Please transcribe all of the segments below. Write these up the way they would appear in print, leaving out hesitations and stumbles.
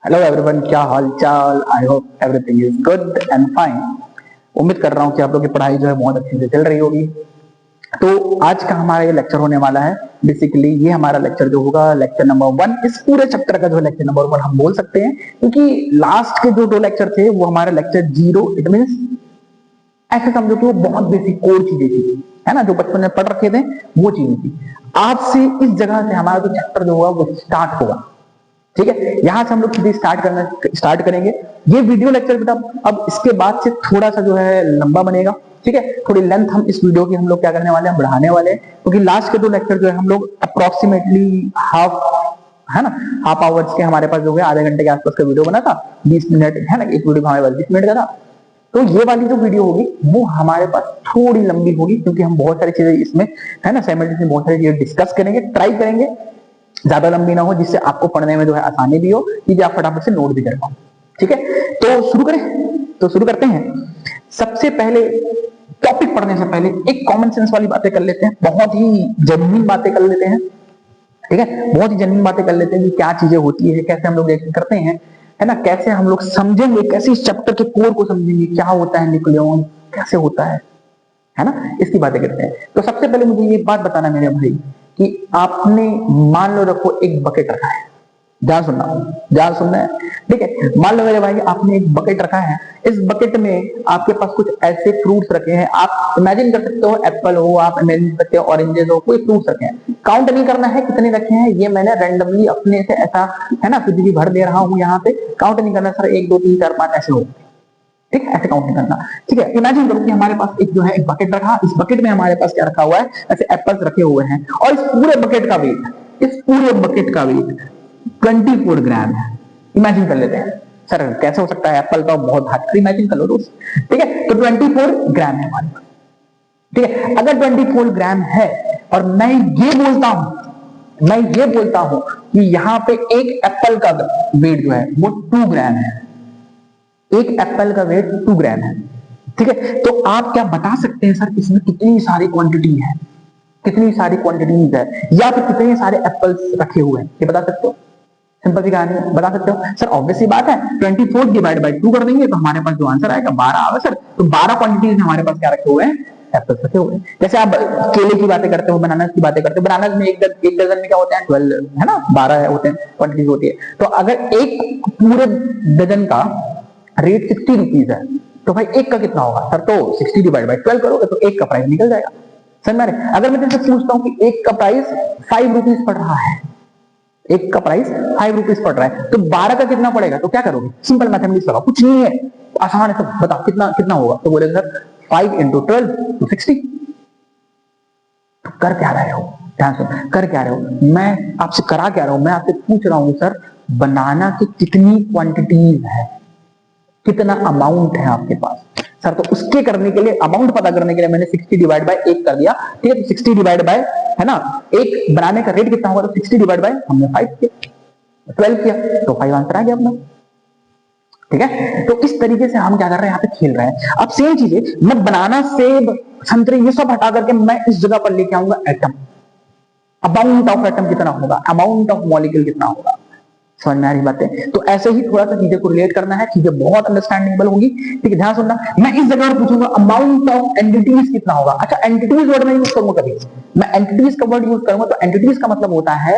Hello everyone, क्या हाल चाल। I hope everything is good and fine. उम्मीद कर रहा हूँ कि आप लोग की पढ़ाई जो है बहुत अच्छे से चल रही होगी। तो आज का हमारा ये लेक्चर होने वाला है। बेसिकली ये हमारा लेक्चर जो होगा लेक्चर नंबर 1, इस पूरे चैप्टर का जो लेक्चर नंबर 1 हम बोल सकते हैं, क्योंकि लास्ट के जो 2 लेक्चर थे वो हमारे लेक्चर 0, इट मीन्स ऐसे समझो कि वो बहुत बेसिक कोर चीजें थी, है ना, जो बचपन में पढ़ रखे थे वो चीजें थी। आज से इस जगह से हमारा जो चैप्टर जो होगा वो स्टार्ट होगा। ठीक है, यहां से हम लोग सीधे स्टार्ट करेंगे। ये वीडियो लेक्चर बेटा अब इसके बाद से थोड़ा सा जो है लंबा बनेगा। ठीक है, थोड़ी लेंथ हम इस वीडियो की हम लोग क्या करने वाले हैं, बढ़ाने वाले हैं, क्योंकि लास्ट के 2 लेक्चर जो है हम लोग अप्रोक्सीमेटली हाफ, है ना, हाफ आवर्स के हमारे पास जो है आधे घंटे के आसपास का वीडियो बना था। 20 मिनट, है ना, एक वीडियो हमारे पास 20 मिनट का था। तो ये वाली जो वीडियो होगी वो हमारे पास थोड़ी लंबी होगी, क्योंकि हम बहुत सारी चीजें इसमें, है ना, साइमल्टेनियसली बहुत सारी चीजें डिस्कस करेंगे, ट्राई करेंगे ज्यादा लंबी ना हो, जिससे आपको पढ़ने में जो है आसानी भी हो, कि आप फटाफट से नोट भी कर पाओ। ठीक है, तो शुरू करते हैं। सबसे पहले टॉपिक पढ़ने से पहले एक कॉमन सेंस वाली बातें कर लेते हैं, बहुत ही जेन्युइन बातें कर लेते हैं। ठीक है, बहुत ही जेन्युइन बातें कर लेते हैं कि क्या चीजें होती है, कैसे हम लोग रिएक्शन करते हैं, है ना, कैसे हम लोग समझेंगे, कैसे इस चैप्टर के कोर को समझेंगे, क्या होता है न्यूक्लियन, कैसे होता है ना, इसकी बातें करते हैं। तो सबसे पहले मुझे ये बात बताना मेरे भाई कि आपने मान लो रखो एक बकेट रखा है, ध्यान सुनना है। ठीक है, मान लो मेरे भाई आपने एक बकेट रखा है। इस बकेट में आपके पास कुछ ऐसे फ्रूट्स रखे हैं, आप इमेजिन कर सकते हो एप्पल हो, आप इमेजिन कर सकते हो ऑरेंजेस हो, कोई फ्रूट्स रखे हैं। काउंट नहीं करना है कितने रखे हैं, ये मैंने रैंडमली अपने से ऐसा, है ना, कुछ भी भर दे रहा हूं यहाँ पे। काउंट नहीं करना सर, 1 2 3 4 5 ऐसे हो। ठीक है, ऐसे काउंट नहीं करना। ठीक है, इमेजिन करो कि हमारे पास एक जो है एक बकेट रखा, इस बकेट में हमारे पास क्या रखा हुआ है, ऐसे एप्पल्स रखे हुए हैं, और इस पूरे बकेट का वेट 24 ग्राम है। इमेजिन कर लेते हैं सर कैसे हो सकता है, एप्पल तो बहुत हार्ड, इमेजिन कर लो दोस्त। ठीक है, तो 24 ग्राम है हमारे पास। ठीक है, अगर 24 ग्राम है और मैं ये बोलता हूं कि यहाँ पे एक एप्पल का वेट जो है वो 2 ग्राम है, एक एप्पल का वेट 2 ग्राम है। ठीक है, तो आप क्या बता सकते हैं सर इसमें कितनी सारी क्वांटिटी है, कितनी सारी क्वांटिटीज है, या फिर कितने सारे एप्पल्स रखे हुए हैं, ये बता सकते हो? सिंपल सी कहानी है, बता सकते हो सर? ऑब्वियस सी बात है, 24 डिवाइड बाई 2 कर देंगे तो हमारे पास जो आंसर आएगा 12 आएगा सर। तो 12 क्वांटिटीज हमारे पास क्या रखे हुए हैं, एप्पल्स रखे हुए हैं। जैसे आप केले की बातें करते हो, बनाना की बातें करते हो, बनाना में एक डजन में क्या होते हैं, 12, है ना, 12 होते हैं, क्वांटिटीज होती है। तो अगर एक पूरे डजन का रेट 60 रुपीज है, तो भाई एक का कितना होगा सर? तो 60 डिवाइड बाई 12 करोगे तो एक का प्राइस निकल जाएगा। समझ में? अगर मैं तुमसे पूछता हूं कि एक का प्राइस 5 रुपीज पड़ रहा है, एक का प्राइस 5 रुपीज पड़ रहा है, तो 12 का कितना पड़ेगा? तो क्या करोगे? सिंपल मैथमेटिक्स लगाओ, कुछ नहीं है, आसान है, सब बताओ कितना कितना होगा। तो बोले सर 5 इंटू 12 तो 60। तो कर क्या रहे हो, ध्यान सुन, कर क्या रहे हो, मैं आपसे करा क्या रहा हूं, मैं आपसे पूछ रहा हूं सर बनाना की कितनी क्वांटिटीज है, कितना अमाउंट है आपके पास सर? तो उसके करने के लिए, अमाउंट पता करने के लिए मैंने 60 डिवाइड बाय 1 कर दिया। ठीक है, तो 60 डिवाइड बाय, है ना, एक बनाने का रेट कितना होगा, तो 60 डिवाइड बाय हमने 5 किया, 12 किया, तो 5 आंसर आ गया अपना। ठीक है, तो इस तरीके से हम क्या कर रहे हैं, यहाँ पे खेल रहे हैं। अब सेम चीजें मैं बनाना, सेब, संतरे, ये सब हटा करके मैं इस जगह पर लेके आऊंगा एटम। अमाउंट ऑफ एटम कितना होगा, अमाउंट ऑफ मॉलिक्यूल कितना होगा। समझ में आ रही बातें? तो ऐसे ही थोड़ा सा चीजें को रिलेट करना है, चीजें बहुत अंडरस्टैंडेबल होगी। ठीक है, ध्यान सुनना, मैं इस जगह पर पूछूंगा अमाउंट ऑफ एंटिटीज कितना होगा। अच्छा, एंटिटीज वर्ड में यूज करूंगा, कभी मैं एंटिटीज का वर्ड यूज करूंगा तो एंटिटीज का मतलब होता है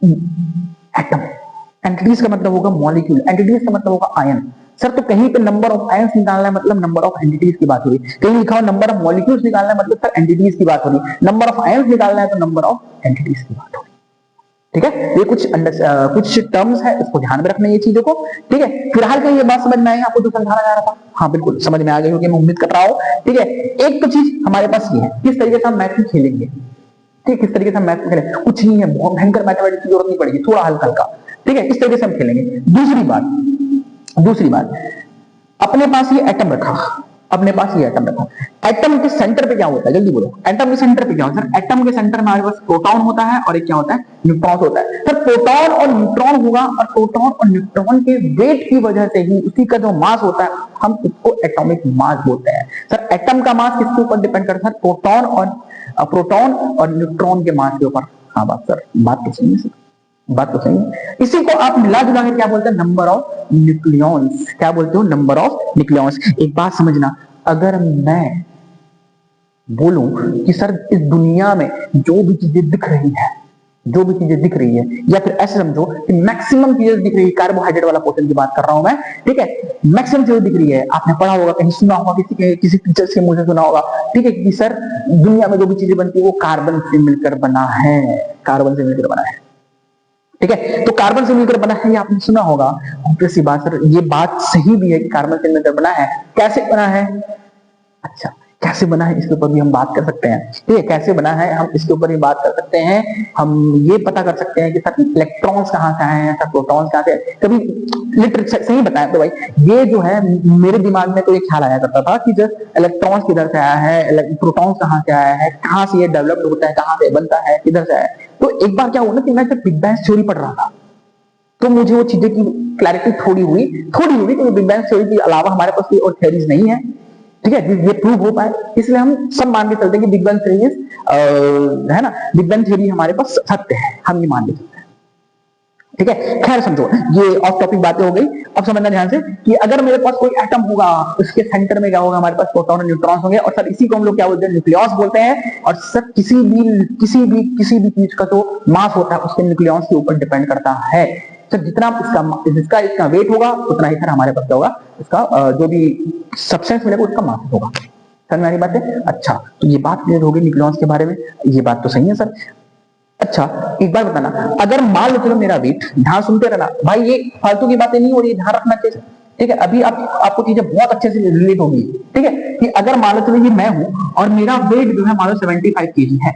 एटम, एंटिटीज का मतलब होगा मॉलिक्यूल, एंटिटीज का मतलब होगा आयन। सर तो कहीं पे नंबर ऑफ आयंस निकालना है मतलब नंबर ऑफ एंटिटीज की बात हो रही है, कहीं लिखा हो नंबर ऑफ मॉलिक्यूल्स निकालना है मतलब सर एंटिटीज की बात हो रही है, नंबर ऑफ आयंस निकालना है तो नंबर ऑफ एंटिटीज की बात हो रही है। ठीक है, ये कुछ टर्म्स है, इसको ध्यान में रखना ये चीजों को। ठीक है, फिलहाल का ये बात समझ में आई आपको जो समझाना जा रहा था? हाँ बिल्कुल समझ में आ गई होगी, मैं उम्मीद कर रहा हूँ। ठीक है, एक तो चीज हमारे पास ये है, किस तरीके से हम मैथ खेलेंगे। ठीक, किस तरीके से हम मैथ खेलेंगे, कुछ नहीं है, बहुत भयंकर मैथमेटिक्स की जरूरत नहीं पड़ेगी, थोड़ा हल्का हल्का। ठीक है, इस तरीके से हम खेलेंगे। दूसरी बात, अपने पास ये एटम रखा, अपने पास ये एटम रखा, एटम के सेंटर पे क्या होता है, जल्दी बोलो, एटम के सेंटर पे क्या होता है? सर एटम के सेंटर में हमारे पास प्रोटॉन होता है और एक क्या होता है, न्यूट्रॉन होता है। सर प्रोटॉन और न्यूट्रॉन होगा, और प्रोटॉन और न्यूट्रॉन के वेट की वजह से ही उसी का जो मास होता है हम उसको एटॉमिक मास बोलते हैं। सर एटम का मास किसके ऊपर डिपेंड करता है? प्रोटॉन और न्यूट्रॉन के मास के ऊपर। हाँ बात सर, बात तो सही है सर। बात तो सही है। इसी को आप मिला जुला के क्या बोलते हैं, नंबर ऑफ न्यूक्लियॉन्स। क्या बोलते हो, नंबर ऑफ न्यूक्लियॉन्स। एक बात समझना, अगर मैं बोलूं कि सर इस दुनिया में जो भी चीजें दिख रही है, जो भी चीजें दिख रही है, या फिर ऐसे समझो कि मैक्सिमम चीजें दिख रही है, कार्बोहाइड्रेट वाला पोर्शन की बात कर रहा हूं मैं, ठीक है, मैक्सिमम चीजें दिख रही है। आपने पढ़ा होगा, कहीं सुना होगा, किसी टीचर के मुंह से सुना होगा, ठीक है, कि सर दुनिया में जो भी चीजें बनती है वो कार्बन से मिलकर बना है, कार्बन से मिलकर बना है, ठीक है। तो कार्बन से मिलकर बना है, ये आपने सुना होगा। ऑब्वियस सी बात सर, ये बात सही भी है कि कार्बन से मिलकर बना है। कैसे बना है, अच्छा कैसे बना है इसके ऊपर भी हम बात कर सकते हैं, ठीक है, कैसे बना है हम इसके ऊपर भी बात कर सकते हैं। हम ये पता कर सकते हैं कि सर इलेक्ट्रॉन्स कहाँ से आए हैं, सर प्रोटॉन्स कहाँ से, कभी लिटरेचर सही बताया तो भाई ये जो है मेरे दिमाग में तो ये ख्याल आया करता था कि जब इलेक्ट्रॉन्स किधर से आया है, प्रोटॉन्स कहाँ से आया है, कहाँ से ये डेवलप्ड होता है, कहाँ से बनता है, किधर से आया है। तो एक बार क्या हुआ ना कि मैं जब बिग बैंग थ्योरी पढ़ रहा था तो मुझे वो चीजें की क्लैरिटी थोड़ी हुई कि बिग बैंग थ्योरी के अलावा हमारे पास कोई और थ्योरीज नहीं है, ठीक है, ये प्रूव हो पाए। इसलिए हम सब मान के चलते हैं कि बिग बैंग थ्योरी है ना, बिग बैंग थ्योरी हमारे पास सत्य है, हम ये मान के चलते हैं, ठीक है। खैर समझो, ये ऑफ टॉपिक बातें हो गई। अब समझना ध्यान से कि अगर मेरे पास कोई एटम होगा, उसके सेंटर में क्या होगा, हमारे पास प्रोटॉन और न्यूट्रॉन्स होंगे, और सर इसी को हम लोग क्या बोलते हैं, न्यूक्लियस बोलते हैं। और सर किसी भी चीज का जो मास होता है उसके न्यूक्लियस के ऊपर डिपेंड करता है। सर जितना इसका वेट होगा उतना ही सर हमारे पास क्या होगा, इसका जो भी सब्सटेंस मिलेगा उसका मास होगा। समझ में आ रही बात है। अच्छा, तो ये बात क्लियर होगी न्यूक्लियस के बारे में, ये बात तो सही है सर। अच्छा एक बार बताना, अगर मान लो चलो मेरा वेट, ध्यान सुनते रहना भाई, ये फालतू की बातें नहीं हो रही, ध्यान रखना चाहिए, ठीक है। अभी आपको चीजें बहुत अच्छे से रिलेट होगी, ठीक है, कि अगर मान लो चलो ये मैं हूं और मेरा वेट जो है मान लो 75 केजी है,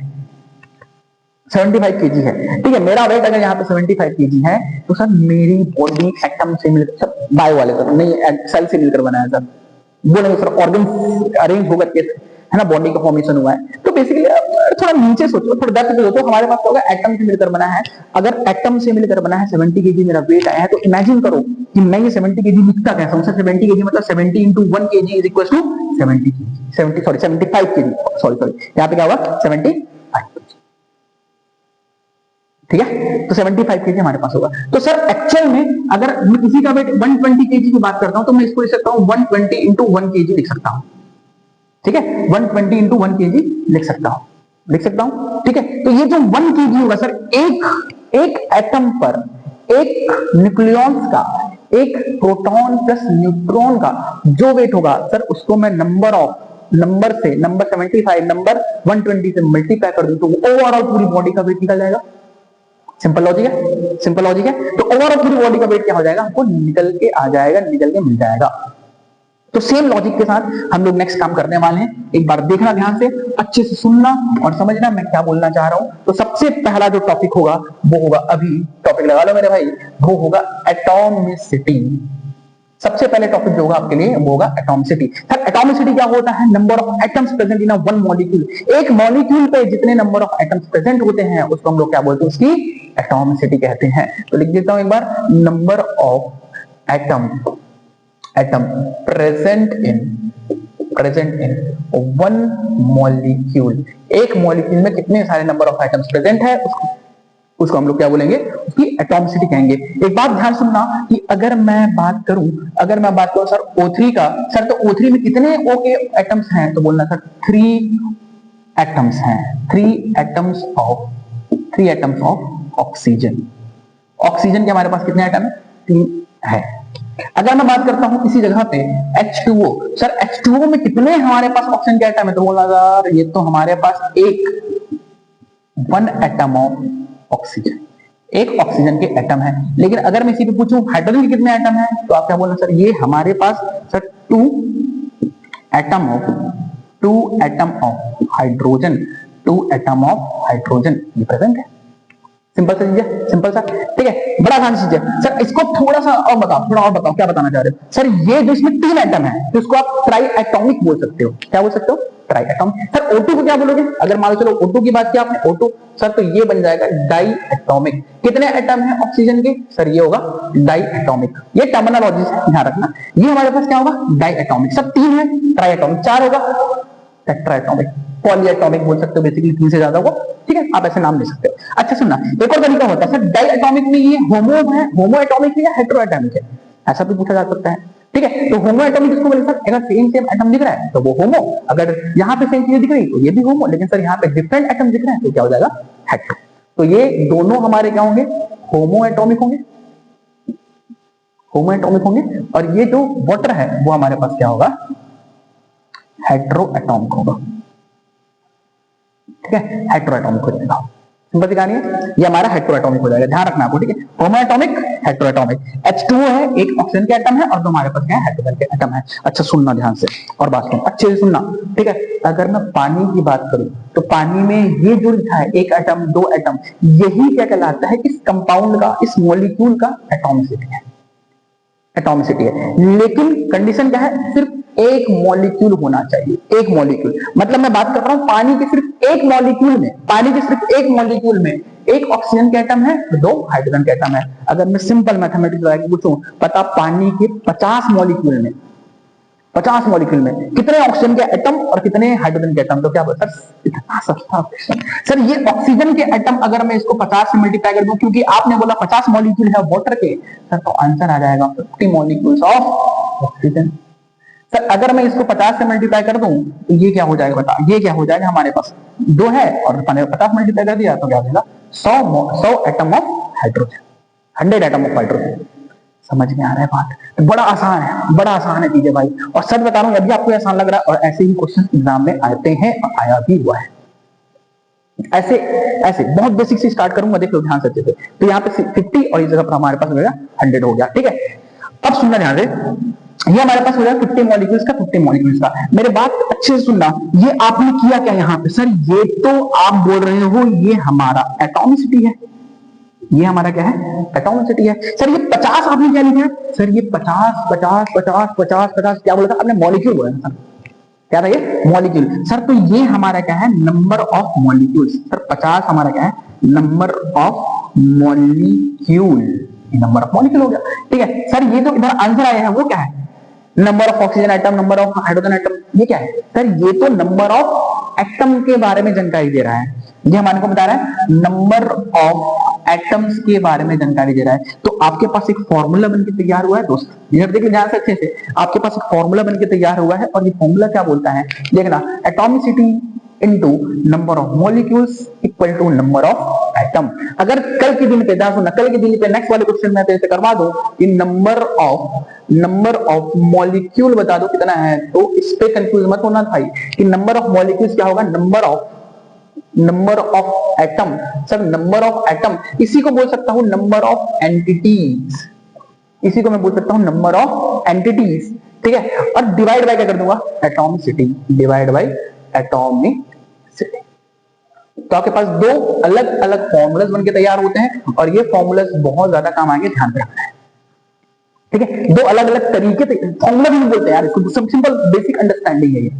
75 केजी है, ठीक है, मेरा वेट अगर यहाँ पे 75 केजी है, तो सर मेरी बॉडी एटम से मिलकर, बायो वाले सर नहीं, सेल से मिलकर बना है सर, बोलेंगे सर ऑर्गन अरेंज होकर के है ना बॉडी का फॉर्मेशन हुआ है। तो बेसिकली थोड़ा नीचे सोचो, थोड़ा डेप्थ में सोचो, हमारे पास क्या होगा, एटम से मिलकर बना है। अगर एटम से मिलकर बना है, 70 केजी मेरा वेट आया है, तो इमेजिन करो कि मैं ये 70 केजी लिखता कैसा हूं। 70 केजी मतलब 70 into 1 KG is equal to 70 70 sorry 75 KG, sorry यहाँ पे क्या होगा 75, ठीक है। तो 75 केजी हमारे पास होगा। तो सर एक्चुअल में अगर मैं किसी का वेट 120 केजी की बात करता हूं तो मैं इसको लिख सकता हूं 120 इंटू 1 केजी लिख सकता हूं, ठीक है, 120 इंटू 1 केजी लिख सकता हूं, ठीक है। तो ये जो 1 केजी होगा सर, एक एटम पर एक न्यूक्लियॉन्स का, एक प्रोटॉन प्लस न्यूट्रॉन का जो वेट होगा सर, उसको मैं नंबर 75 नंबर 120 से मल्टीप्लाई कर दूं तो ओवरऑल पूरी बॉडी का वेट निकल जाएगा। सिंपल लॉजिक है, सिंपल लॉजिक है। तो ओवरऑल पूरी बॉडी का वेट क्या हो जाएगा, आपको निकल के आ जाएगा, निकल के मिल जाएगा। तो सेम लॉजिक के साथ हम लोग नेक्स्ट काम करने वाले हैं। एक बार देखना ध्यान से, अच्छे से सुनना और समझना मैं क्या बोलना चाह रहा हूं। तो सबसे पहला जो टॉपिक होगा वो होगा, अभी टॉपिक लगा लो मेरे भाई, वो होगा एटॉमिसिटी। सबसे पहले टॉपिक जो होगा आपके लिए वो होगा एटॉमिसिटी। सर एटॉमिसिटी क्या होता है, number of atoms present in one molecule. एक मॉलिक्यूल पे जितने नंबर ऑफ एटम्स प्रेजेंट होते हैं उसको हम लोग क्या बोलते हैं, उसकी एटॉमिसिटी कहते हैं। तो लिख देता हूं एक बार, number of atom present in one molecule. एक मॉलिक्यूल में कितने सारे नंबर ऑफ एटम्स प्रेजेंट है उसको हम लोग क्या बोलेंगे, उसकी एटॉमिसिटी कहेंगे। एक बात ध्यान सुनना कि अगर मैं बात करूं सर O3 का, सर तो O3 में कितने O के एटम्स हैं, तो बोलना सर 3 एटम्स हैं, 3 एटम्स ऑफ ऑक्सीजन। ऑक्सीजन के हमारे पास कितने एटम है, 3 है। अगर मैं बात करता हूं इसी जगह पे H2O, सर H2O में कितने हमारे पास ऑक्सीजन के एटम है, तो बोला सर ये तो हमारे पास 1 एटम ऑफ ऑक्सीजन, एक ऑक्सीजन के एटम है। लेकिन अगर मैं इसी पे पूछूं हाइड्रोजन के कितने एटम है, तो आप क्या बोलना सर, ये हमारे पास sir 2 atom of hydrogen, 2 atom of hydrogen ये प्रेजेंट है। सिंपल सा चीज है, सिंपल सा, ठीक है, बड़ा आसान चीज है। सर इसको थोड़ा और बताओ क्या बताना चाह रहे हो। सर ये जो इसमें 3 एटम है तो इसको आप ट्राई एटॉमिक बोल सकते हो। क्या बोल सकते हो, ट्राई एटॉमिक। सर O2 को क्या बोलोगे, अगर मान लो चलो O2 की बात किया आपने, O2 सर तो ये बन जाएगा डाई एटॉमिक। कितने एटम है ऑक्सीजन के, सर ये होगा डाई एटॉमिक। ये टर्मिनोलॉजी से ध्यान रखना। ये हमारे पास क्या होगा, डाई एटॉमिक। सब 3 है, ट्राई एटॉमिक 4 होगा, टेट्रा एटॉमिक, पॉली एटॉमिक बोल सकते हो, बेसिकली 3 से ज्यादा को ठीक है, आप ऐसे नाम ले सकते हो। अच्छा सुनना, एक और तरीका होता है सर, डाई एटॉमिक में ये होमो है, होमो एटॉमिक है या हेटेरो एटॉमिक है, ऐसा भी पूछा जा सकता है। ठीक है, तो होमो एटॉमिक किसको बोले सर, अगर सेम सेम एटम दिख रहा है तो वो होमो, अगर यहाँ पे सेम चीजें दिख रही तो ये भी होमो, लेकिन सर यहाँ पे डिफरेंट एटम दिख रहे हैं तो क्या हो जाएगा, हेटेरो। तो ये दोनों हमारे क्या होंगे, होमो एटॉमिक होंगे, होमो एटॉमिक होंगे, और ये जो वाटर है वो हमारे पास क्या होगा, हेटेरो एटॉमिक होगा। ठीक है, हेटेरो एटॉमिक हो जाएगा, सिंपल कहानी है, ये हमारा हेटेरो एटॉमिक हो जाएगा, ध्यान रखना आपको। ठीक है, होमो एटॉमिक, हेटेरो एटॉमिक, H2O है, एक ऑक्सीजन के एटम है और दो हमारे पास क्या है, हाइड्रोजन के एटम है। अच्छा सुनना ध्यान से और बात सुनो अच्छे से सुनना। ठीक है, अगर मैं पानी की बात करूं तो पानी में ये जो लिखा है एक एटम दो एटम, यही क्या कहलाता है, इस कंपाउंड का, इस मॉलिक्यूल का एटॉमिसिटी है, एटॉमिसिटी है। लेकिन कंडीशन क्या है, सिर्फ एक मॉलिक्यूल होना चाहिए, एक मॉलिक्यूल, मतलब मैं बात कर रहा हूं पानी के सिर्फ एक मॉलिक्यूल में, पानी के सिर्फ एक मॉलिक्यूल में एक ऑक्सीजन के एटम है, दो हाइड्रोजन के एटम है। अगर मैं सिंपल मैथमेटिक्स लगा के पूछूं, पता पानी के 50 मॉलिक्यूल में, 50 मॉलिक्यूल में कितने ऑक्सीजन के एटम और कितने हाइड्रोजन के एटम, तो क्या बोलता सर, इतना सस्ता क्वेश्चन सर। ये ऑक्सीजन के एटम अगर मैं इसको 50 से मल्टीप्लाई कर दूं, क्योंकि आपने बोला 50 मॉलिक्यूल है वाटर के सर, तो आंसर आ जाएगा 50 मॉलिक्यूल्स ऑफ ऑक्सीजन। सर अगर मैं इसको 50 से मल्टीप्लाई कर दूं तो ये क्या हो जाएगा, बता, ये क्या हो जाएगा, हमारे पास दो है और 50 मल्टीप्लाई कर दिया तो क्या हो जाएगा, 100 atom of hydrogen, 100 atom of hydrogen. समझ में आ रहा है बात, तो बड़ा आसान है, बड़ा आसान है चीजें भाई, और सच बता रहा हूं अभी आपको आसान लग रहा है, और ऐसे ही क्वेश्चन एग्जाम में आते हैं और आया भी हुआ है। ऐसे ऐसे बहुत बेसिक से स्टार्ट करूंगा, देख लो ध्यान से अच्छे से। तो यहाँ पे 50 और इस जगह पर हमारे पास हो गया 100 हो गया। ठीक है, अब सुनना ध्यान से, ये हमारे पास हो जाएगा 50 मॉलिक्यूल्स का, 50 मॉलिक्यूल्स का। मेरे बात अच्छे से सुनना, ये आपने किया क्या यहाँ पे सर, ये तो आप बोल रहे हो ये हमारा एटॉमिसिटी है, ये हमारा क्या है, एटॉमिसिटी है। सर ये 50 आपने क्या लिखा है, सर ये 50 50 50 50 50 क्या बोला था आपने, मॉलिक्यूल बोला था सर, क्या था ये, मॉलिक्यूल। सर तो ये हमारा क्या है, नंबर ऑफ मॉलिक्यूल्स। सर 50 हमारा क्या है, number of molecule, number of molecule हो गया। ठीक है सर, ये जो इधर आंसर आया है वो क्या है, number of oxygen atom, number of hydrogen atom, ये क्या है सर, ये तो नंबर ऑफ एटम के बारे में जानकारी दे रहा है, ये हमारे को बता रहा है नंबर ऑफ एटम्स के बारे में जानकारी दे रहा है। तो आपके पास एक फॉर्मूला बनके तैयार हुआ है दोस्त, इधर देखिए ध्यान से अच्छे से, आपके पास एक फॉर्मूला बनके तैयार हुआ है, और ये फॉर्मूला क्या बोलता है, देखना, atomicity into number of molecules equal to number of atom. अगर कल के दिन पे, ध्यान सुनना, कल के दिन पे नेक्स्ट वाले क्वेश्चन में ऐसे करवा दो कि नंबर ऑफ मॉलिक्यूल बता दो कितना है, तो इस पे कंफ्यूज मत होना भाई कि नंबर ऑफ मॉलिक्यूल्स क्या होगा, number of atom. Sir number of atom, इसी को बोल सकता हूं नंबर ऑफ एंटिटीज, इसी को मैं बोल सकता हूं नंबर ऑफ एंटिटीज। ठीक है, और डिवाइड बाय क्या कर दूंगा, एटॉमिसिटी, डिवाइड बाय एटॉमिसिटी। तो आपके पास दो अलग अलग फॉर्मूलाज बनके तैयार होते हैं, और ये फॉर्मूलाज बहुत ज्यादा काम आएंगे, ध्यान रखना है। ठीक है, दो अलग अलग तरीके से फॉर्मूला भी बोलते हैं यार इसको, सब सिंपल बेसिक अंडरस्टैंडिंग है ये।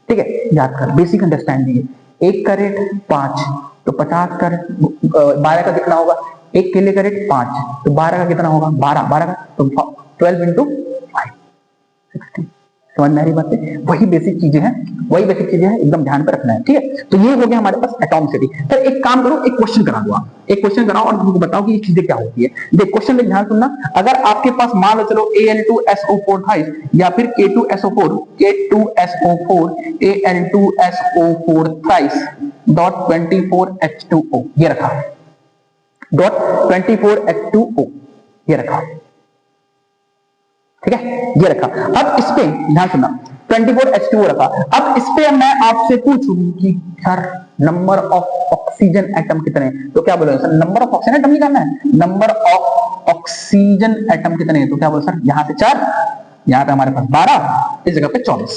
ठीक है, याद कर, बेसिक अंडरस्टैंडिंग है। 1 का रेट 5, तो 50 का 12 का कितना होगा, 1 केले का रेट 5, तो 12 का कितना होगा, 12 का तो 12 इंटू 5, 60। समझ में आ रही बात है, वही बेसिक चीजें हैं, वही बेसिक चीजें हैं, एकदम ध्यान पे रखना है। ठीक है, तो ये हो गया हमारे पास एटॉमिसिटी। सर एक काम करो, एक क्वेश्चन करा दो आप, एक क्वेश्चन कराओ और हमको बताओ कि ये चीजें क्या होती है। देख क्वेश्चन में ध्यान सुनना, अगर आपके पास मान लो चलो Al2SO4 था, या फिर K2SO4 Al2SO4 thrice dot 24H2O, ये रखा डॉट 24H2O, ये रखा। ठीक है, ये रखा। अब इस पे ध्यान सुनना, 24H2O रखा। अब इस पे मैं आपसे पूछूं कि sir number of oxygen atom कितने, तो क्या बोलोगे sir, number of oxygen atom निकालना है, नंबर ऑफ ऑक्सीजन एटम कितने, तो क्या बोलो सर, यहां से 4, यहां पे हमारे पास 12, इस जगह पे 24।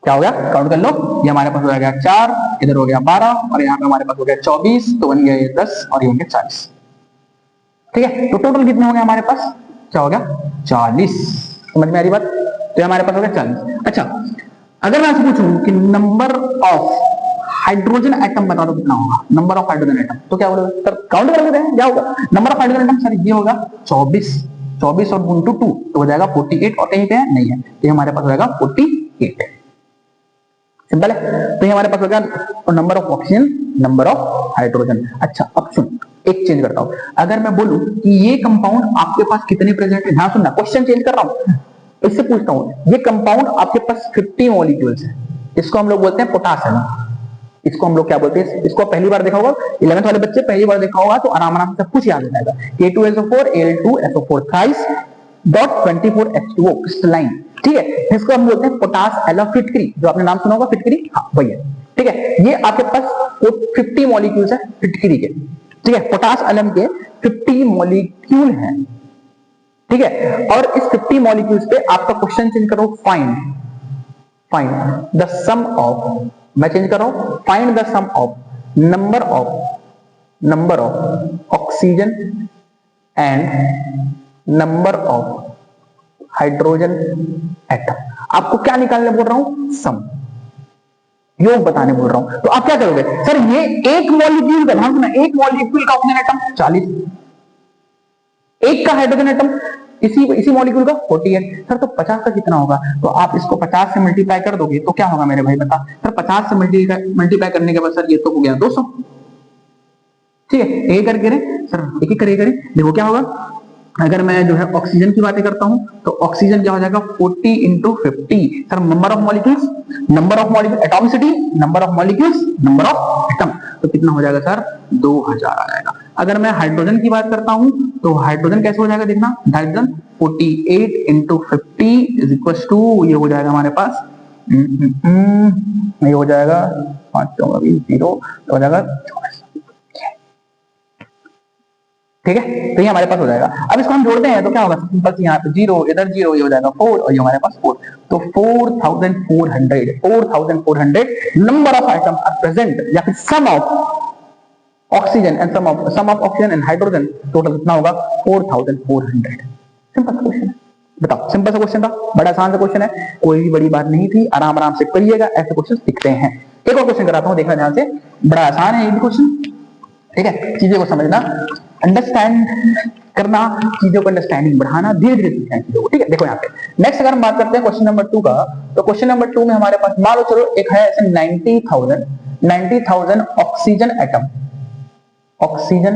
क्या हो गया, काउंट कर लो, ये हमारे पास हो गया 4, इधर हो गया 12, और यहाँ पे हमारे पास हो गया 24, तो बन गया ये 10, और ये हो गया 40। ठीक है, तो टोटल कितने हो गए हमारे पास, क्या हो गया 40। समझ में आ रही बात, तो हमारे पास हो गया 40। अच्छा, अगर मैं आपसे पूछूं कि नंबर ऑफ हाइड्रोजन एटम बता दो कितना होगा, नंबर ऑफ हाइड्रोजन एटम, तो क्या बोलोगे सर, काउंट कर लेते हैं, क्या होगा number of hydrogen atom, sir ये होगा 24 और गुणा 2 तो हो जाएगा 48, और कहीं पे है नहीं है, तो हमारे पास हो जाएगा 48। सिंपल है, तो ये हमारे पास हो गया और number of oxygen, number of hydrogen. अच्छा अब सुन, एक चेंज करता हूं, अगर मैं बोलूं कि ये कंपाउंड आपके पास कितने प्रेजेंट है, ध्यान सुनना, क्वेश्चन चेंज कर रहा हूं, इससे पूछता हूं ये कंपाउंड आपके पास 50 मॉलिक्यूल्स है, इसको हम लोग बोलते हैं पोटासियम, इसको हम लोग क्या बोलते हैं, इसको पहली बार देखा होगा 11th वाले बच्चे, पहली बार देखा होगा तो आराम आराम से सब कुछ याद हो जाएगा। K2SO4 Al2SO4 thrice dot 24H2O crystalline, ठीक है, इसको हम बोलते हैं पोटास एलम फिटकरी, जो आपने नाम सुना होगा फिटकरी, हाँ वही है, ठीक है। ये आपके पास 50 मॉलिक्यूल्स है फिटकरी के, ठीक है, पोटास एलम के 50 मॉलिक्यूल हैं, ठीक है। और इस 50 मॉलिक्यूल्स पे आपका क्वेश्चन चेंज करो, फाइंड द सम ऑफ, मैं चेंज कर रहा हूं, find the sum of number of oxygen and number of hydrogen atom. आपको क्या निकालने बोल रहा हूं, सम, योग बताने बोल रहा हूं। तो आप क्या करोगे सर, ये एक मॉलिक्यूल का, ध्यान सुना, एक मॉलिक्यूल का ऑक्सीजन एटम 40, एक का हाइड्रोजन एटम इसी मॉलिक्यूल का 48, सर तो 50 का कितना होगा, तो आप इसको 50 से मल्टीप्लाई कर दोगे तो क्या होगा मेरे भाई बता, सर 50 से मल्टीप्लाई करने के बाद सर ये तो हो गया 200, ठीक है, एक करके करें सर, एक एक करके करें, देखो क्या होगा, अगर मैं जो है ऑक्सीजन की बातें करता हूं तो ऑक्सीजन क्या हो जाएगा 40 into 50, sir number of molecules atomicity, number of molecules, number of atom, तो कितना हो जाएगा सर 2000 आ जाएगा। अगर मैं हाइड्रोजन की बात करता हूं तो हाइड्रोजन कैसे हो जाएगा, देखना, hydrogen 48 into 50 is equal to, ये हो जाएगा हमारे पास, ये हो जाएगा 5 0 हो जाएगा, ठीक है, तो ये हमारे पास हो जाएगा। अब इसको हम जोड़ते हैं तो क्या होगा, सिंपल सी, यहाँ पे 0 इधर 0, ये हो जाएगा 4 और ये हमारे पास 4, तो 4400 number of atom are present, या फिर sum of oxygen and sum of oxygen and hydrogen, total कितना होगा 4400। सिंपल सा क्वेश्चन है, बताओ, सिंपल सा क्वेश्चन था, बड़ा आसान सा क्वेश्चन है, कोई भी बड़ी बात नहीं थी, आराम आराम से करिएगा, ऐसे क्वेश्चन दिखते हैं। एक और क्वेश्चन कराता हूं, देखना ध्यान से, बड़ा आसान है ये भी क्वेश्चन, ठीक है, चीजों को समझना, अंडरस्टैंड करना, चीजों को अंडरस्टैंडिंग बढ़ाना, धीरे धीरे सीखना है चीजों को, ठीक है। देखो यहाँ पे नेक्स्ट अगर हम बात करते हैं क्वेश्चन नंबर 2 का, तो क्वेश्चन नंबर 2 में हमारे पास मान लो चलो एक है ऐसे 90,000 oxygen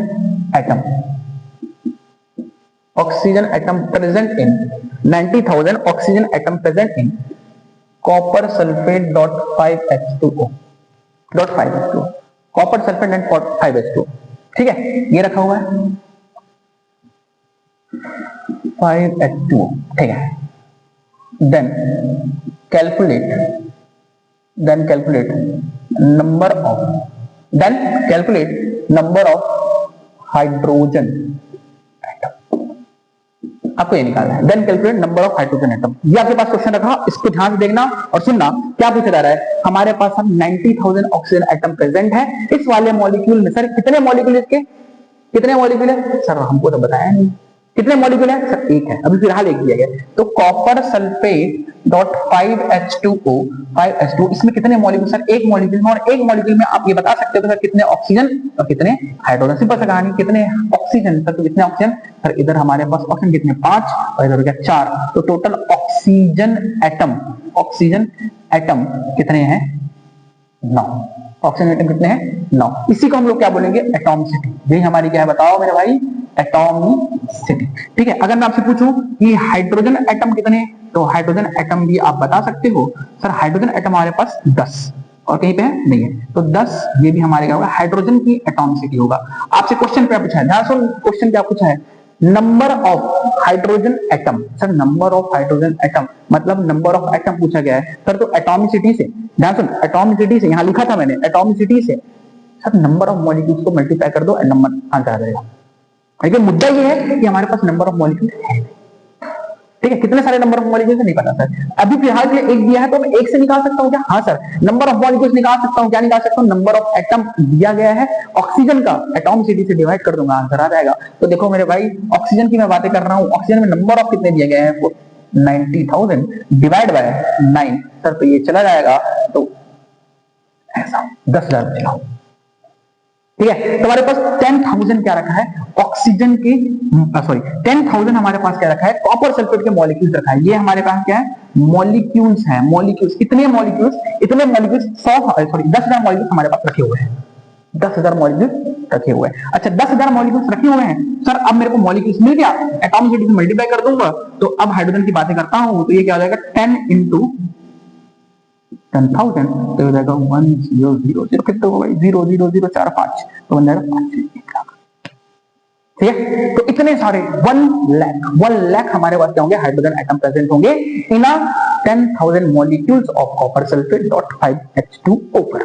atom present in 90,000 oxygen atom present in copper sulphate dot 5H2O, copper sulphate and 5H2O, ठीक है, ये रखा हुआ है 5H2O, ठीक है। Then calculate number of hydrogen atom, आपको ये निकालना है, then calculate number of hydrogen atom. ये आपके पास क्वेश्चन रखा, इसको ध्यान से देखना और सुनना, क्या पूछा जा रहा है, हमारे पास हम 90,000 ऑक्सीजन एटम प्रेजेंट है, इस वाले मॉलिक्यूल में सर कितने मॉलिक्यूल, इसके कितने मॉलिक्यूल है, सर हमको तो बताया नहीं, कितने मॉलिक्यूल है सर, एक है, अभी फिलहाल एक दिया गया, तो कॉपर सल्फेट डॉट 5H2O, इसमें कितने मॉलिक्यूल, सर एक मॉलिक्यूल में, और एक मॉलिक्यूल में आप ये बता सकते हो सर कितने ऑक्सीजन और कितने हाइड्रोजन, सिंपल सा कहानी, कितने ऑक्सीजन सर, तो कितने ऑक्सीजन सर, इधर हमारे पास ऑक्सीजन कितने 5 और इधर हो गया 4, तो टोटल ऑक्सीजन एटम कितने हैं 9, ऑक्सीजन एटम कितने हैं 9, इसी को हम लोग क्या बोलेंगे एटॉमिसिटी, यही हमारी क्या है बताओ मेरे भाई, एटॉमिसिटी, ठीक है। अगर मैं आपसे पूछूं कि हाइड्रोजन एटम कितने, तो हाइड्रोजन एटम भी आप बता सकते हो, सर हाइड्रोजन एटम हमारे पास 10 और कहीं पे है नहीं है, तो 10 ये भी हमारे क्या होगा, हाइड्रोजन की एटॉमिसिटी होगा। आपसे क्वेश्चन क्या पूछा है, ध्यान सुन, क्वेश्चन क्या पूछा है, number of hydrogen atom, sir number of hydrogen atom मतलब नंबर ऑफ एटम पूछा गया है सर, तो एटॉमिसिटी से, ध्यान सुन, एटॉमिसिटी से, यहां लिखा था मैंने एटॉमिसिटी से, सर नंबर ऑफ मॉलिक्यूल्स को मल्टीप्लाई कर दो, नंबर आंसर आ जाएगा। लेकिन मुद्दा ये है कि हमारे पास नंबर ऑफ मॉलिक्यूल है, ठीक है, कितने सारे नंबर ऑफ मॉलिक्यूल्स नहीं पता सर, अभी फिलहाल के लिए एक दिया है तो मैं एक से निकाल सकता हूं क्या, हाँ सर, नंबर ऑफ मॉलिक्यूल्स निकाल सकता हूं, क्या निकाल सकता हूं, नंबर ऑफ एटम दिया गया है, ऑक्सीजन का एटॉमिसिटी से डिवाइड कर दूंगा, आंसर आ जाएगा। तो देखो मेरे भाई, ऑक्सीजन की मैं बातें कर रहा हूं, ऑक्सीजन में नंबर ऑफ कितने दिए गए हैं, 90,000 डिवाइड बाय 9, सर तो ये चला जाएगा, तो ऐसा 10,000 बचेगा, ठीक है। तो हमारे पास 10,000 क्या रखा है, ऑक्सीजन के, सॉरी 10,000 हमारे पास क्या रखा है, कॉपर सल्फेट के मॉलिक्यूल्स रखा है, ये हमारे पास क्या है मॉलिक्यूल्स हैं, मॉलिक्यूल्स, इतने मॉलिक्यूल्स 10,000 मॉलिक्यूल्स हमारे पास रखे हुए हैं, 10,000 मॉलिक्यूल्स रखे हुए हैं। अच्छा 10,000 मॉलिक्यूल्स रखे हुए हैं सर, अब मेरे को मॉलिक्यूल्स मिल गया, एटॉमिसिटी से मल्टीप्लाई कर दूंगा, तो अब हाइड्रोजन की बातें करता हूं, तो ये क्या हो जाएगा 10 इंटू 10,000, तो हो जाएगा 1000, कितना होगा भाई 00045, तो बन जाएगा 5 लाख। ठीक है, तो इतने सारे 1 लाख हमारे पास क्या होंगे, हाइड्रोजन एटम प्रेजेंट होंगे इन अ 10,000 molecules of copper sulphate .5H2O पर।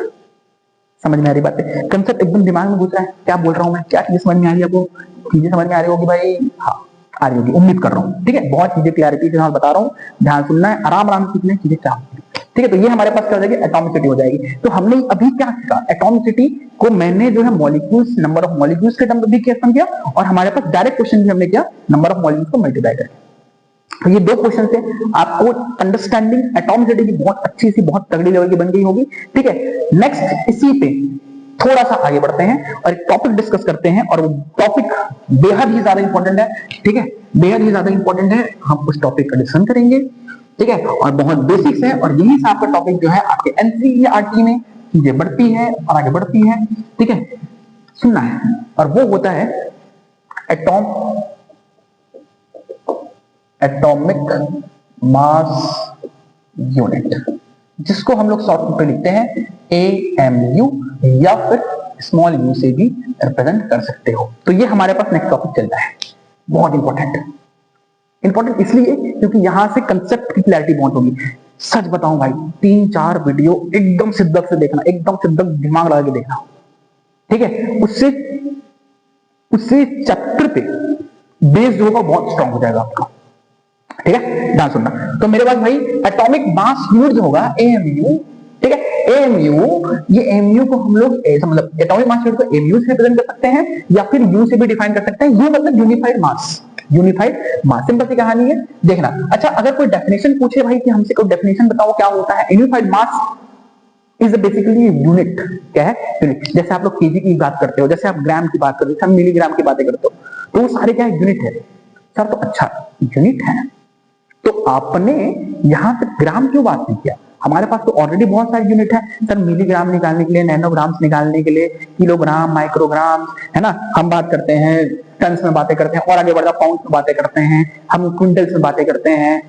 समझ में आ रही बात है, कंसेप्ट एकदम दिमाग में घुस रहा है, क्या बोल रहा हूं मैं, क्या चीजें समझ में आ रही है आपको, चीजें समझ में आ रही होगी भाई, हाँ आ रही होगी, उम्मीद कर रहा हूँ। ठीक है, बहुत चीजें क्लैरिटी के साथ बता रहा हूँ, ध्यान सुनना है, आराम आराम सीखना है चीजें, क्या ठीक है। तो ये हमारे पास क्या हो जाएगी, एटॉमिसिटी हो जाएगी। तो हमने अभी क्या सीखा, एटॉमिसिटी को मैंने जो है मॉलिक्यूल्स, नंबर ऑफ मॉलिक्यूल्स के टर्म में भी क्वेश्चन किया, और हमारे पास डायरेक्ट क्वेश्चन भी हमने किया नंबर ऑफ मॉलिक्यूल्स को मल्टीप्लाई करके। तो ये 2 क्वेश्चन से आपको अंडरस्टैंडिंग एटॉमिसिटी की बहुत अच्छी सी, बहुत तगड़ी लेवल की बन गई होगी। ठीक है, नेक्स्ट इसी पे थोड़ा सा आगे बढ़ते हैं और एक टॉपिक डिस्कस करते हैं, और वो टॉपिक बेहद ही ज्यादा इंपॉर्टेंट है। ठीक है, बेहद ही ज्यादा इंपॉर्टेंट है, हम उस टॉपिक का डिस्कशन करेंगे। ठीक है, और बहुत बेसिक्स है, और यही से आपका टॉपिक जो है आपके एनसीईआरटी में चीजें बढ़ती है और आगे बढ़ती है। ठीक है, सुनना है, और वो होता है एटॉमिक मास यूनिट, जिसको हम लोग शॉर्ट में लिखते हैं AMU, या फिर स्मॉल यू से भी रिप्रेजेंट कर सकते हो। तो ये हमारे पास नेक्स्ट टॉपिक चल रहा है, बहुत इंपॉर्टेंट इसलिए क्योंकि यहां से कंसेप्ट की क्लैरिटी बहुत होगी। सच बताऊं भाई, 3-4 वीडियो एकदम शिद्दत से देखना, एकदम शिद्दत दिमाग लगा के देखना। ठीक है, उससे चैप्टर पे बेस जो होगा बहुत स्ट्रांग हो जाएगा आपका। ठीक है, ध्यान सुनना। तो मेरे पास भाई एटॉमिक मास यूनिट जो होगा AMU, ठीक है, AMU, ये AMU को हम लोग मतलब एटॉमिक मास यूनिट को AMU से रिप्रेजेंट कर सकते हैं, या फिर U से भी डिफाइन कर सकते हैं। U मतलब यूनिफाइड मास, सिंपल सी कहानी है, देखना। अच्छा, अगर कोई डेफिनेशन पूछे भाई कि हमसे कोई डेफिनेशन बताओ क्या होता है, unified mass is basically unit. क्या है, यूनिट। जैसे आप लोग केजी की बात करते हो, जैसे आप ग्राम की बात करते हो, हम मिलीग्राम की बातें करते हो, तो वो सारे क्या है, यूनिट है सर। तो अच्छा यूनिट है, तो आपने यहां पे ग्राम क्यों बात नहीं किया, हमारे पास तो ऑलरेडी बहुत सारे यूनिट है सर, मिलीग्राम निकालने के लिए, नैनोग्राम्स निकालने के लिए, किलोग्राम, माइक्रोग्राम, है ना, हम बात करते हैं टन्स में बातें करते हैं, और आगे बढ़कर पाउंड में बातें करते हैं, हम क्विंटल्स में बातें करते हैं,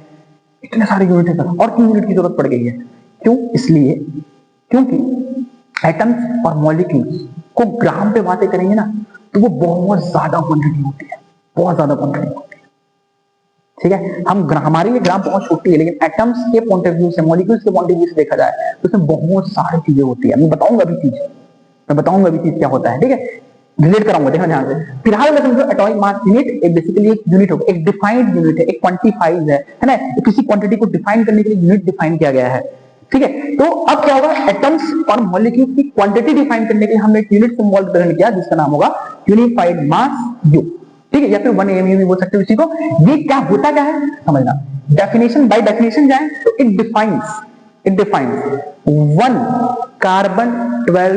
इतने सारे यूनिट है सर, और क्यों यूनिट की जरूरत पड़ गई है, क्यों, इसलिए क्योंकि एटम्स और मॉलिक्यूल्स को ग्राम पे बातें करेंगे ना, तो वो बहुत ज्यादा क्वांटिटी होती है, बहुत ज्यादा क्वांटिटी होती है। ठीक है, हमारे लिए ग्राम बहुत छोटी है, लेकिन एटम्स के पॉइंट ऑफ व्यू से, मॉलिक्यूल्स के पॉइंट ऑफ व्यू से देखा जाए तो उसमें बहुत सारी चीजें होती है। मैं बताऊंगा अभी चीज क्या होता है। ठीक है, रिलेट कराऊंगा, देखना ध्यान से। फिलहाल मैं समझो एटॉमिक मास यूनिट एक बेसिकली एक यूनिट होगा, एक डिफाइंड यूनिट है, एक क्वांटिफाइड है ना, किसी क्वांटिटी को डिफाइन करने के लिए यूनिट डिफाइन किया गया है। ठीक है, तो अब क्या होगा, एटम्स और मॉलिक्यूल्स की क्वांटिटी डिफाइन करने के लिए हमने एक यूनिट सिंबल ग्रहण किया, जिसका नाम होगा यूनिफाइड मास यू। ठीक है, या फिर 1 AMU भी बोल सकते हो इसी को। ये क्या होता क्या है समझना, डेफिनेशन बाय डेफिनेशन जाए तो it defines 1 carbon 12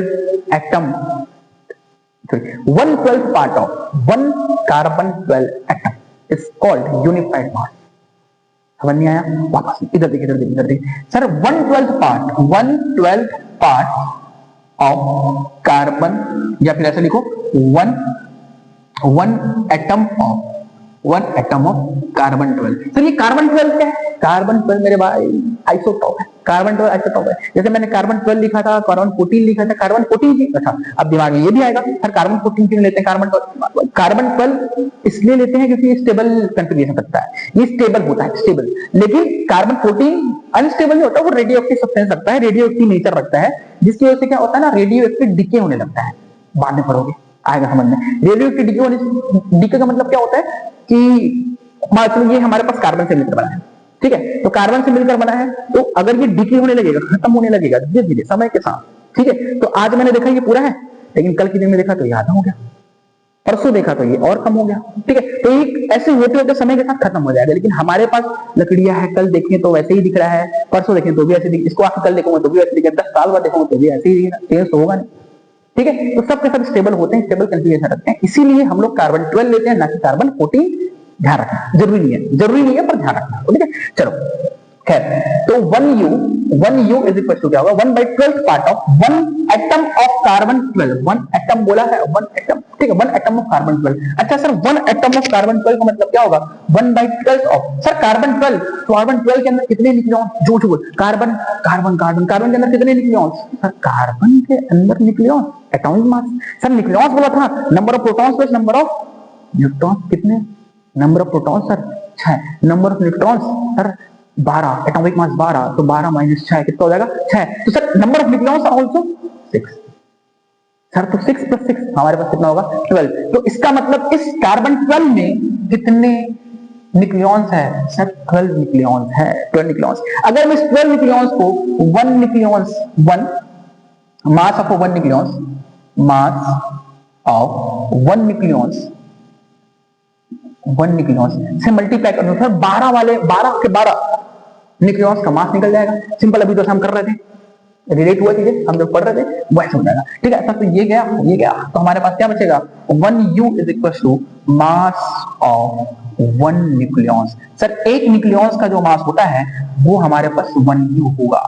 atom, 1/12 part of 1 carbon 12 atom is called unified mass। समझ नहीं आया, वापस इधर देखिए सर, 1/12 part of कार्बन, या फिर ऐसे लिखो 1 atom of कार्बन 12। सर ये कार्बन 12 क्या है, कार्बन 12 मेरे भाई आइसोटॉप है, कार्बन 12 आइसोटॉप है। जैसे मैंने कार्बन 12 लिखा था, कार्बन 14 लिखा था, कार्बन 14 की, अच्छा अब दिमाग में ये भी आएगा सर, कार्बन 14 क्यों लेते हैं, कार्बन 12 इसलिए लेते हैं क्योंकि ये स्टेबल कॉन्फ़िगरेशन रखता है, ये स्टेबल होता है, स्टेबल। लेकिन कार्बन 14 अनस्टेबल नहीं होता, वो रेडियो एक्टिव सब्सटेंस रखता है, रेडियो एक्टिव नेचर रखता है, जिसकी वजह से क्या होता है ना, रेडियो एक्टिव डिके होने लगता है। बाद में पढ़ोगे, आएगा समझ में। रेडियो एक्टिव डिके का मतलब क्या होता है कि मान ये हमारे पास कार्बन से मिलकर बना है, ठीक है, तो कार्बन से मिलकर बना है, तो अगर ये डिके होने लगेगा, खत्म होने लगेगा धीरे धीरे समय के साथ। ठीक है, तो आज मैंने देखा ये पूरा है, लेकिन कल के दिन में देखा तो ये आधा हो गया, परसों देखा तो ये और कम हो गया। ठीक है, तो ये ऐसे होते होते समय के साथ खत्म हो जाएगा। लेकिन हमारे पास लकड़ियां है, कल देखें तो वैसे ही दिख रहा है, परसों देखें तो भी ऐसे दिख, इसको आके कल देखूंगा तो भी ऐसे दिखेगा, 10 साल बाद देखूंगा तो भी ऐसे ही दिखेगा, चेंज तो होगा नहीं। ठीक है, तो सब के सब स्टेबल होते हैं, स्टेबल कॉन्फ़िगरेशन रखते हैं, इसीलिए हम लोग कार्बन 12 लेते हैं, ना कि कार्बन 14। ध्यान रखना, जरूरी नहीं है पर ध्यान रखना। ठीक है, चलो खैर, तो 1u इज इक्वल टू क्या होगा, 1/12 part of 1 atom of carbon 12, 1 atom बोला है, 1 एटम, ठीक है, 1 एटम ऑफ कार्बन 12। अच्छा सर, 1 एटम ऑफ कार्बन 12 का मतलब क्या होगा, 1/12 ऑफ, सर कार्बन 12, कार्बन 12 के अंदर कितने न्यूक्लियॉन, झूठ बोल, कार्बन कार्बन कार्बन कार्बन के अंदर कितने न्यूक्लियॉन, सर कार्बन के अंदर nucleon, atomic mass, sir nucleon बोला था, number of protons plus number of neutrons, कितने, number of protons sir 6, number of neutrons sir 12, atomic mass 12, तो 12 माइनस 6 कितना हो जाएगा 6, तो sir number of nucleons are also 6, sir तो 6 + 6 हमारे पास कितना होगा 12, तो इसका मतलब इस कार्बन 12 में कितने न्यूक्लियॉन्स है, सर 12 न्यूक्लियॉन्स है, 12 न्यूक्लियॉन्स। अगर मैं इस 12 न्यूक्लियॉन्स को 1 nucleons 1 mass of 1 nucleons, mass of 1 nucleons 1 nucleons से मल्टीप्लाई कर दूं, सर 12 वाले 12 के 12 न्यूक्लियॉन्स का मास निकल जाएगा, सिंपल, अभी तो हम कर रहे थे, रिलेट हुआ चीजें हम जब पढ़ रहे थे वैसे हो जाएगा, ठीक है। सर तो ये गया, तो हमारे पास क्या बचेगा, 1u is equal to mass of 1 nucleons. Sir एक न्यूक्लियॉन्स का जो मास होता है वो हमारे पास 1u होगा,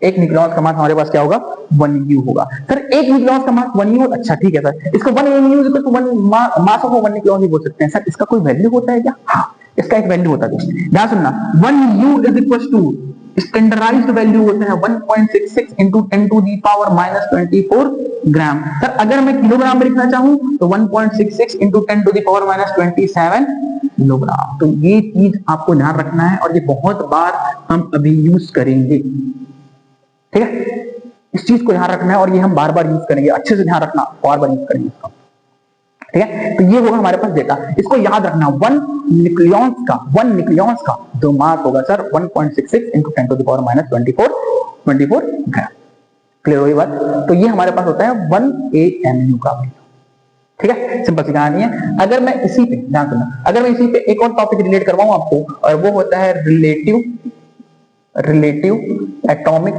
एक न्यूक्लियॉन्स का मास हमारे पास क्या होगा 1u होगा। सर एक न्यूक्लियॉन्स का मास 1u, अच्छा ठीक है सर, इसको 1mu is equal to 1 mass of 1 nucleons भी बोल सकते हैं। सर इसका कोई वैल्यू होता है क्या, हाँ इसका एक वैल्यू होता है दोस्तों, ध्यान सुनना, 1u is equal to standardised value होता है 1.66 into 10⁻24 ग्राम। सर अगर मैं किलोग्राम में लिखना चाहूं तो 1.66 into 10⁻27 किलोग्राम। तो ये चीज आपको ध्यान रखना है और ये बहुत बार हम अभी यूज करेंगे, ठीक है, इस चीज को ध्यान रखना है और ये हम बार बार यूज करेंगे, अच्छे से ध्यान रखना, बार बार यूज करेंगे इसका, ठीक है। तो ये होगा हमारे पास डेटा, इसको याद रखना, 1 न्यूक्लियॉन्स का जो मास होगा सर 1.66 into 10⁻24 ग्राम, क्लियर हुई बात। तो ये हमारे पास होता है 1 AMU का वैल्यू, ठीक है, सिंपल सी कहानी है। अगर मैं इसी पे ध्यान सुनना, अगर मैं इसी पे एक और टॉपिक रिलेट करवाऊं आपको, और वो होता है रिलेटिव एटॉमिक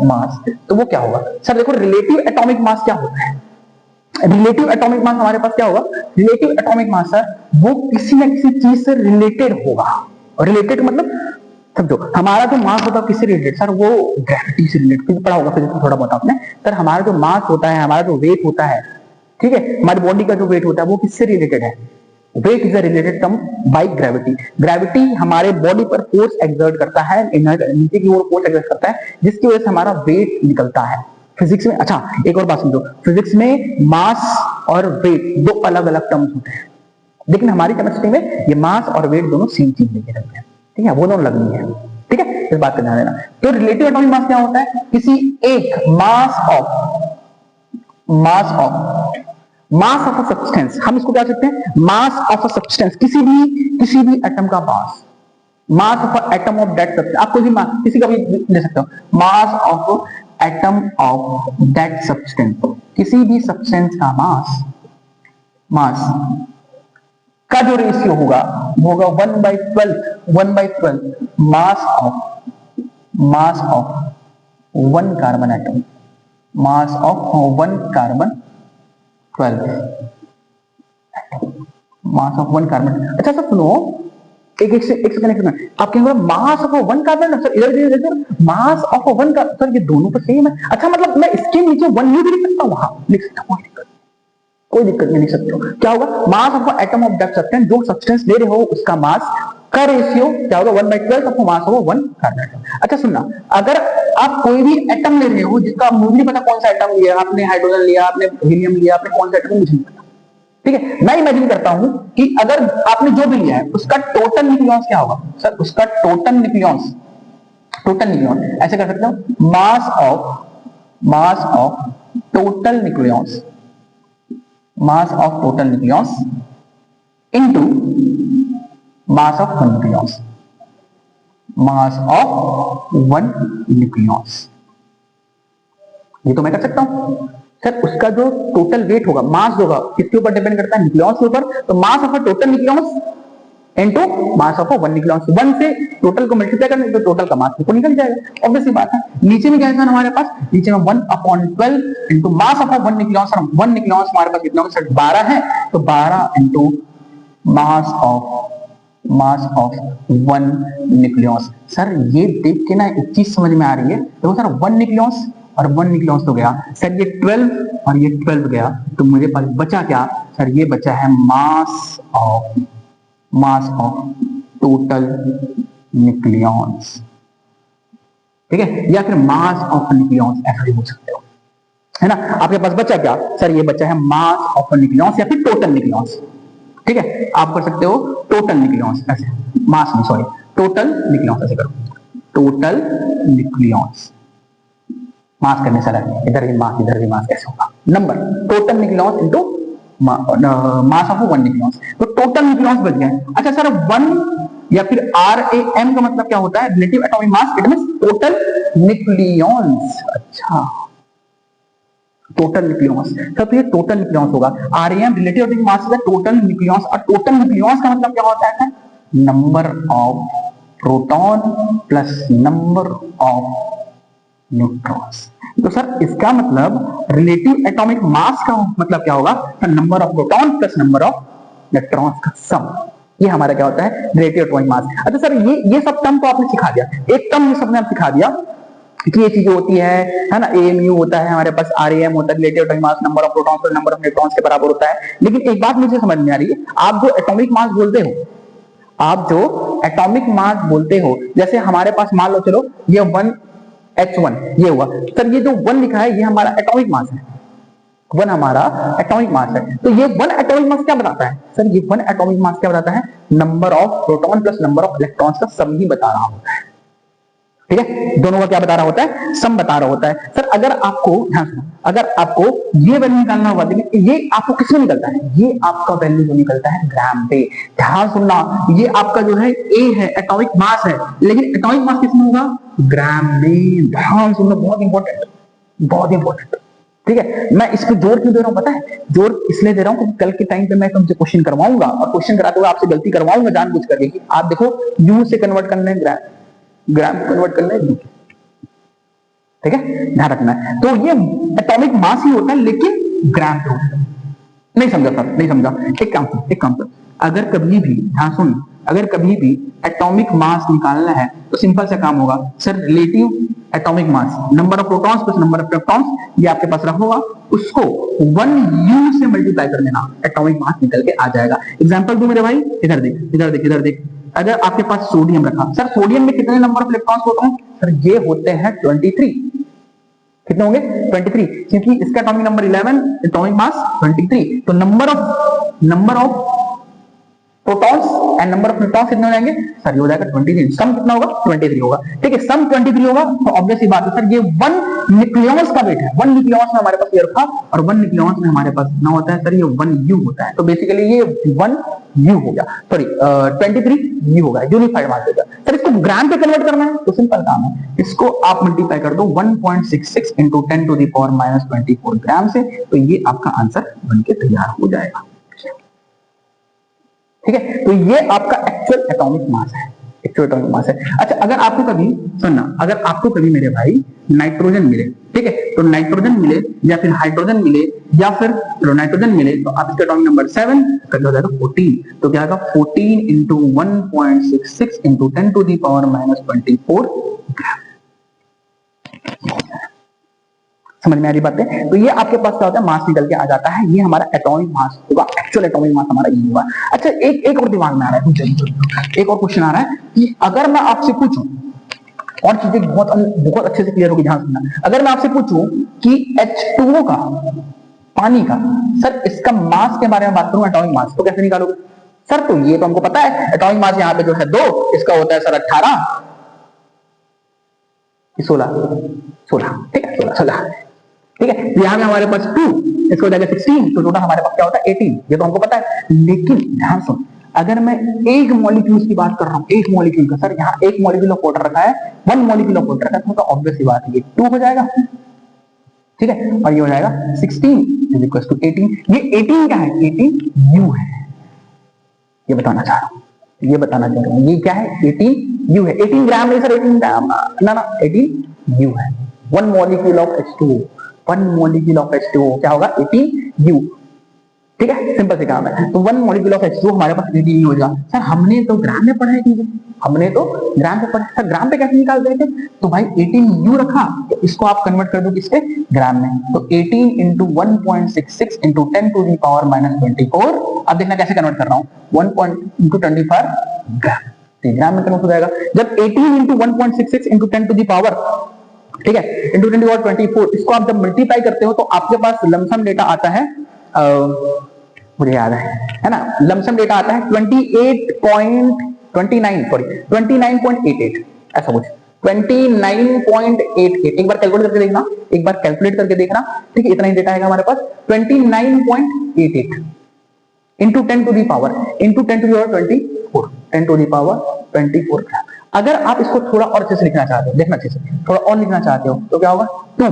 मास, तो वो क्या होगा, सर देखो रिलेटिव एटॉमिक मास क्या होता है, रिलेटिव एटॉमिक मास हमारे पास क्या होगा, रिलेटिव एटॉमिक मास सर वो किसी न किसी चीज से रिलेटेड होगा, और रिलेटेड मतलब समझो हमारा जो मास होता है किससे रिलेटेड, सर वो ग्रेविटी से रिलेटेड, पढ़ा होगा फिजिक्स में थोड़ा बहुत आपने, सर हमारा जो मास होता है, हमारा जो वेट होता है, ठीक है, हमारी बॉडी का जो वेट होता है वो किससे रिलेटेड है, weight is a related term by gravity. Gravity हमारे बॉडी पर फोर्स एक्सर्ट करता है, नीचे की ओर फोर्स एक्सर्ट करता है, जिसकी वजह से हमारा वेट निकलता है फिजिक्स में। अच्छा एक और बात समझो, फिजिक्स में मास और वेट दो अलग अलग टर्म्स होते हैं, लेकिन हमारी केमिस्ट्री में ये मास और वेट दोनों सेम चीज लेके चलते हैं, ठीक है, वो दोनों अलग नहीं है, ठीक है, इस बात का ध्यान देना। तो रिलेटिव एटॉमिक मास क्या होता है, किसी एक मास ऑफ अ सब्सटेंस, हम इसको क्या कहते हैं, मास ऑफ अ सब्सटेंस, किसी भी एटम का mass of a atom of that substance, आप कोई भी मास किसी का भी ले सकते हो, mass of atom of that substance, किसी भी सब्सटेंस का मास का जो रेशियो होगा वो होगा 1/12 मास of 1 carbon atom, mass of 1 carbon 12 mass of 1 carbon. अच्छा सर सुनो, एक सेकंड, आप कहेंगे मास ऑफ 1 कार्बन, सर इधर मास ऑफ 1 कार्बन, सर ये दोनों तो सेम है। अच्छा मतलब मैं इसके नीचे 1u भी लिख सकता हूं, हाँ लिख सकता हूं, कोई दिक्कत नहीं, लिख सकते हो। क्या होगा, mass of atom of that substance, जो सब्सटेंस ले रहे हो उसका मास का रेशियो क्या होगा 1/12 of mass of 1 carbon atom. अच्छा सुनना, अगर आप कोई भी एटम ले रहे हो जिसका मुझे नहीं पता कौन सा एटम लिया, आपने हाइड्रोजन लिया, आपने हीलियम लिया, आपने कौन सा एटम मुझे नहीं पता, ठीक है, मैं इमेजिन करता हूं कि अगर आपने जो भी लिया है उसका टोटल न्यूक्लियॉन्स क्या होगा, सर उसका टोटल न्यूक्लियॉन्स ऐसे कर सकते हो, mass of total nucleons into mass of 1 nucleons, ये तो मैं कर सकता हूं। सर उसका जो टोटल वेट होगा, मास होगा, किसके ऊपर डिपेंड करता है, न्यूक्लियॉन्स के ऊपर, तो mass of total nucleons into mass of 1 nucleons, 1 से टोटल को मल्टीप्लाई करने तो टोटल का मास को निकल जाएगा, ऑब्वियस सी बात है। नीचे में क्या है हमारे पास, नीचे में 1/12 into mass of 1 nucleons, 1 nucleons हमारे पास कितना होगा, 12 है, तो 12 into mass of mass of one nucleus. Sir ये देख के ना एक चीज समझ में आ रही है, देखो सर वन न्यूक्लियस और वन न्यूक्लियस तो गया सर, ये 12 और ये 12 गया, तो मुझे पास बचा क्या सर, ये बचा है मास ऑफ टोटल न्यूक्लियस, ठीक है, या फिर मास ऑफ न्यूक्लियस ऐसा भी बोल सकते हो, है ना। आपके पास बचा क्या सर, ये बचा है मास ऑफ न्यूक्लियस या फिर टोटल न्यूक्लियस, ठीक है। आप कर सकते हो टोटल न्यूक्लियस ऐसे, मास नहीं सॉरी, टोटल न्यूक्लियस ऐसे करो, टोटल न्यूक्लियस, मास करने से अलग, इधर भी मास कैसे होगा, number total nucleus into mass of one nucleus, तो टोटल न्यूक्लियस बच गए। अच्छा सर वन या फिर RAM का मतलब क्या होता है, relative atomic mass, it means total nucleus. अच्छा टोटल न्यूक्लियस, तो ये टोटल न्यूक्लियस होगा। RAM रिलेटिव एटॉमिक मास है टोटल न्यूक्लियस, और टोटल न्यूक्लियस का मतलब क्या होता है, number of proton plus number of neutrons. तो सर इसका मतलब रिलेटिव एटॉमिक मास का मतलब क्या होगा, number of proton plus number of neutrons का सम, ये हमारा क्या होता है रिलेटिव एटॉमिक मास। अच्छा सर ये सब टर्म तो आपने सिखा दिया, एक टर्म ये सबने आप सिखा दिया कि ये चीजें होती है ना, AMU होता है हमारे पास, RAM होता है relative atomic mass, number of protons और नंबर ऑफ न्यूट्रॉन्स के बराबर होता है। लेकिन एक बात मुझे समझ में आ रही है, आप जो एटॉमिक मास बोलते हो, आप जो एटॉमिक मास बोलते हो, जैसे हमारे पास मान लो चलो ये 1H1 ये हुआ, सर ये जो 1 लिखा है ये हमारा एटॉमिक मास है, 1 हमारा एटॉमिक मास है। तो ये 1 एटॉमिक मास क्या बताता है सर, ये 1 एटॉमिक मास क्या बताता है, number of proton plus number of electrons का सम ही बता रहा होता है, ठीक है, दोनों का क्या बता रहा होता है, सम बता रहा होता है। सर अगर आपको ध्यान सुनो, अगर आपको ये वैल्यू निकालना होगा, लेकिन ये आपको किसमें निकलता है, ये आपका वैल्यू जो निकलता है ग्राम पे। ध्यान सुनना, ये आपका जो है A है एटॉमिक मास है, लेकिन एटॉमिक मास किसमें होगा, ग्राम में। ध्यान सुनना, बहुत इंपॉर्टेंट, बहुत इंपॉर्टेंट, ठीक है। मैं इस पर जोर क्यों दे रहा हूं पता है, जोर इसलिए दे रहा हूं क्योंकि कल के टाइम पे मैं तुमसे क्वेश्चन करवाऊंगा, और क्वेश्चन कराते हुए आपसे गलती करवाऊंगा जानबूझ करके कि आप देखो यू से कन्वर्ट करना है ग्राम को कन्वर्ट करना है, ठीक है, ध्यान रखना है। तो ये एटॉमिक मास ही होता है लेकिन ग्राम पे होता है। नहीं समझा सर, नहीं समझा, एक काम कर, अगर कभी भी ध्यान सुन, अगर कभी भी एटॉमिक मास निकालना है तो सिंपल सा काम होगा sir, relative atomic mass, number of protons plus number of electrons, ये आपके पास रखा होगा, उसको 1U से मल्टीप्लाई कर देना, एटॉमिक मास निकल के आ जाएगा। एग्जांपल दूं मेरे भाई, इधर देख, अगर आपके पास सोडियम रखा, सर सोडियम में कितने नंबर ऑफ इलेक्ट्रॉन्स होते हैं, सर ये होते हैं 23, कितने होंगे 23, क्योंकि इसका एटॉमिक नंबर 11, एटॉमिक मास 23, तो number of protons and number of neutrons कितने हो जाएंगे सर, ये हो जाएगा 23, सम कितना होगा 23 होगा, ठीक है, सम 23 होगा, तो ऑब्वियसली बात है सर ये 1 न्यूक्लियस का वेट है, 1 न्यूक्लियस में हमारे पास ये रखा, और 1 न्यूक्लियस में हमारे पास ना होता है सर ये 1U होता है, तो बेसिकली ये 1U हो गया, सॉरी 23U होगा, यूनिफाइड मास होगा। सर इसको ग्राम पे कन्वर्ट करना है तो सिंपल काम है, इसको आप मल्टीप्लाई कर दो 1.66 into 10 to the power minus 24 ग्राम से, तो ये आपका आंसर बनके तैयार हो जाएगा, ठीक है। तो ये आपका एक्चुअल एटॉमिक मास है, एक्चुअल एटॉमिक मास है। अच्छा अगर आपको कभी सुनना, अगर आपको कभी मेरे भाई नाइट्रोजन मिले, ठीक है, तो नाइट्रोजन मिले या फिर हाइड्रोजन मिले या फिर नाइट्रोजन मिले, तो आप इसका एटॉमिक नंबर 7 कर हो जाएगा 14, तो क्या आएगा 14 into 1.66 into 10 to the power minus 24 ग्राम। समझ में आ रही बातें, तो ये आपके पास क्या होता है, मास निकल के आ जाता है, ये हमारा एटॉमिक मास होगा, एक्चुअल एटॉमिक मास हमारा ये होगा। अच्छा एक और दिमाग में आ रहा है, एक और क्वेश्चन आ रहा है कि अगर मैं आपसे पूछूं, और चीजें बहुत अच्छे से क्लियर होगी, ध्यान सुनना, अगर मैं आपसे पूछूं कि H2O का, पानी का, सर इसका मास के बारे में बात करूं, एटॉमिक मास, तो कैसे निकालोगे सर, तो ये तो हमको पता है, एटॉमिक मास यहाँ पे जो है 2, इसका होता है सर 18, 16, ठीक है, 16, ठीक है, यहाँ में हमारे पास 2, इसको हो जाएगा 16, तो टोटल हमारे पास क्या होता है 18, ये तो हमको पता है। लेकिन ध्यान सुन, अगर मैं एक मॉलिक्यूल की बात कर रहा हूँ, एक मॉलिक्यूल का, सर यहाँ एक मॉलिक्यूल ऑफ वाटर रखा है, 1 मॉलिक्यूल ऑफ वाटर रखा है, तो ऑब्वियस सी बात है ये 2 हो जाएगा, ठीक है, और ये हो जाएगा 16 इज इक्वल टू 18, ये 18 क्या है, 18U है, ये बताना चाह रहा हूँ, ये क्या है 18U है, 18 ग्राम नहीं सर, 18 ग्राम ना 18U है, 1 molecule of H2O, 1 molecule of H2O क्या होगा 18U, ठीक है, सिंपल से काम है। तो 1 मॉलिक्यूल ऑफ H2 हमारे पास 18 हो जाएगा। सर हमने तो ग्राम में पढ़ा है चीजें, हमने तो ग्राम में पढ़ा। सर ग्राम पे कैसे निकाल रहे थे? तो भाई 18 यू रखा, तो इसको आप कन्वर्ट कर दो किसके? ग्राम में। तो 18 into 1.66 into 10 to the power minus 24। अब देखना कैसे कन्वर्ट कर रहा हूँ, 1 इंटू 24 ग्राम, ग्राम में कन्वर्ट हो जाएगा। जब 18 into 1.66 into 10 to the power, ठीक है, इंटू 10 टू 24, इसको आप जब मल्टीप्लाई करते हो तो आपके पास लमसम डेटा आता है, मुझे याद है ना, लमसम डेटा आता है 29.88 ऐसा कुछ, 29.88। एक बार कैलकुलेट करके देखना, एक बार कैलकुलेट करके देखना, ठीक है, इतना ही डेटा आएगा हमारे पास 29.88 into 10 to the power, into 10 to the power 24, 10 to the power 24। अगर आप इसको थोड़ा और अच्छे से लिखना चाहते हो, देखना अच्छे से, थोड़ा और लिखना चाहते हो तो क्या होगा, 2,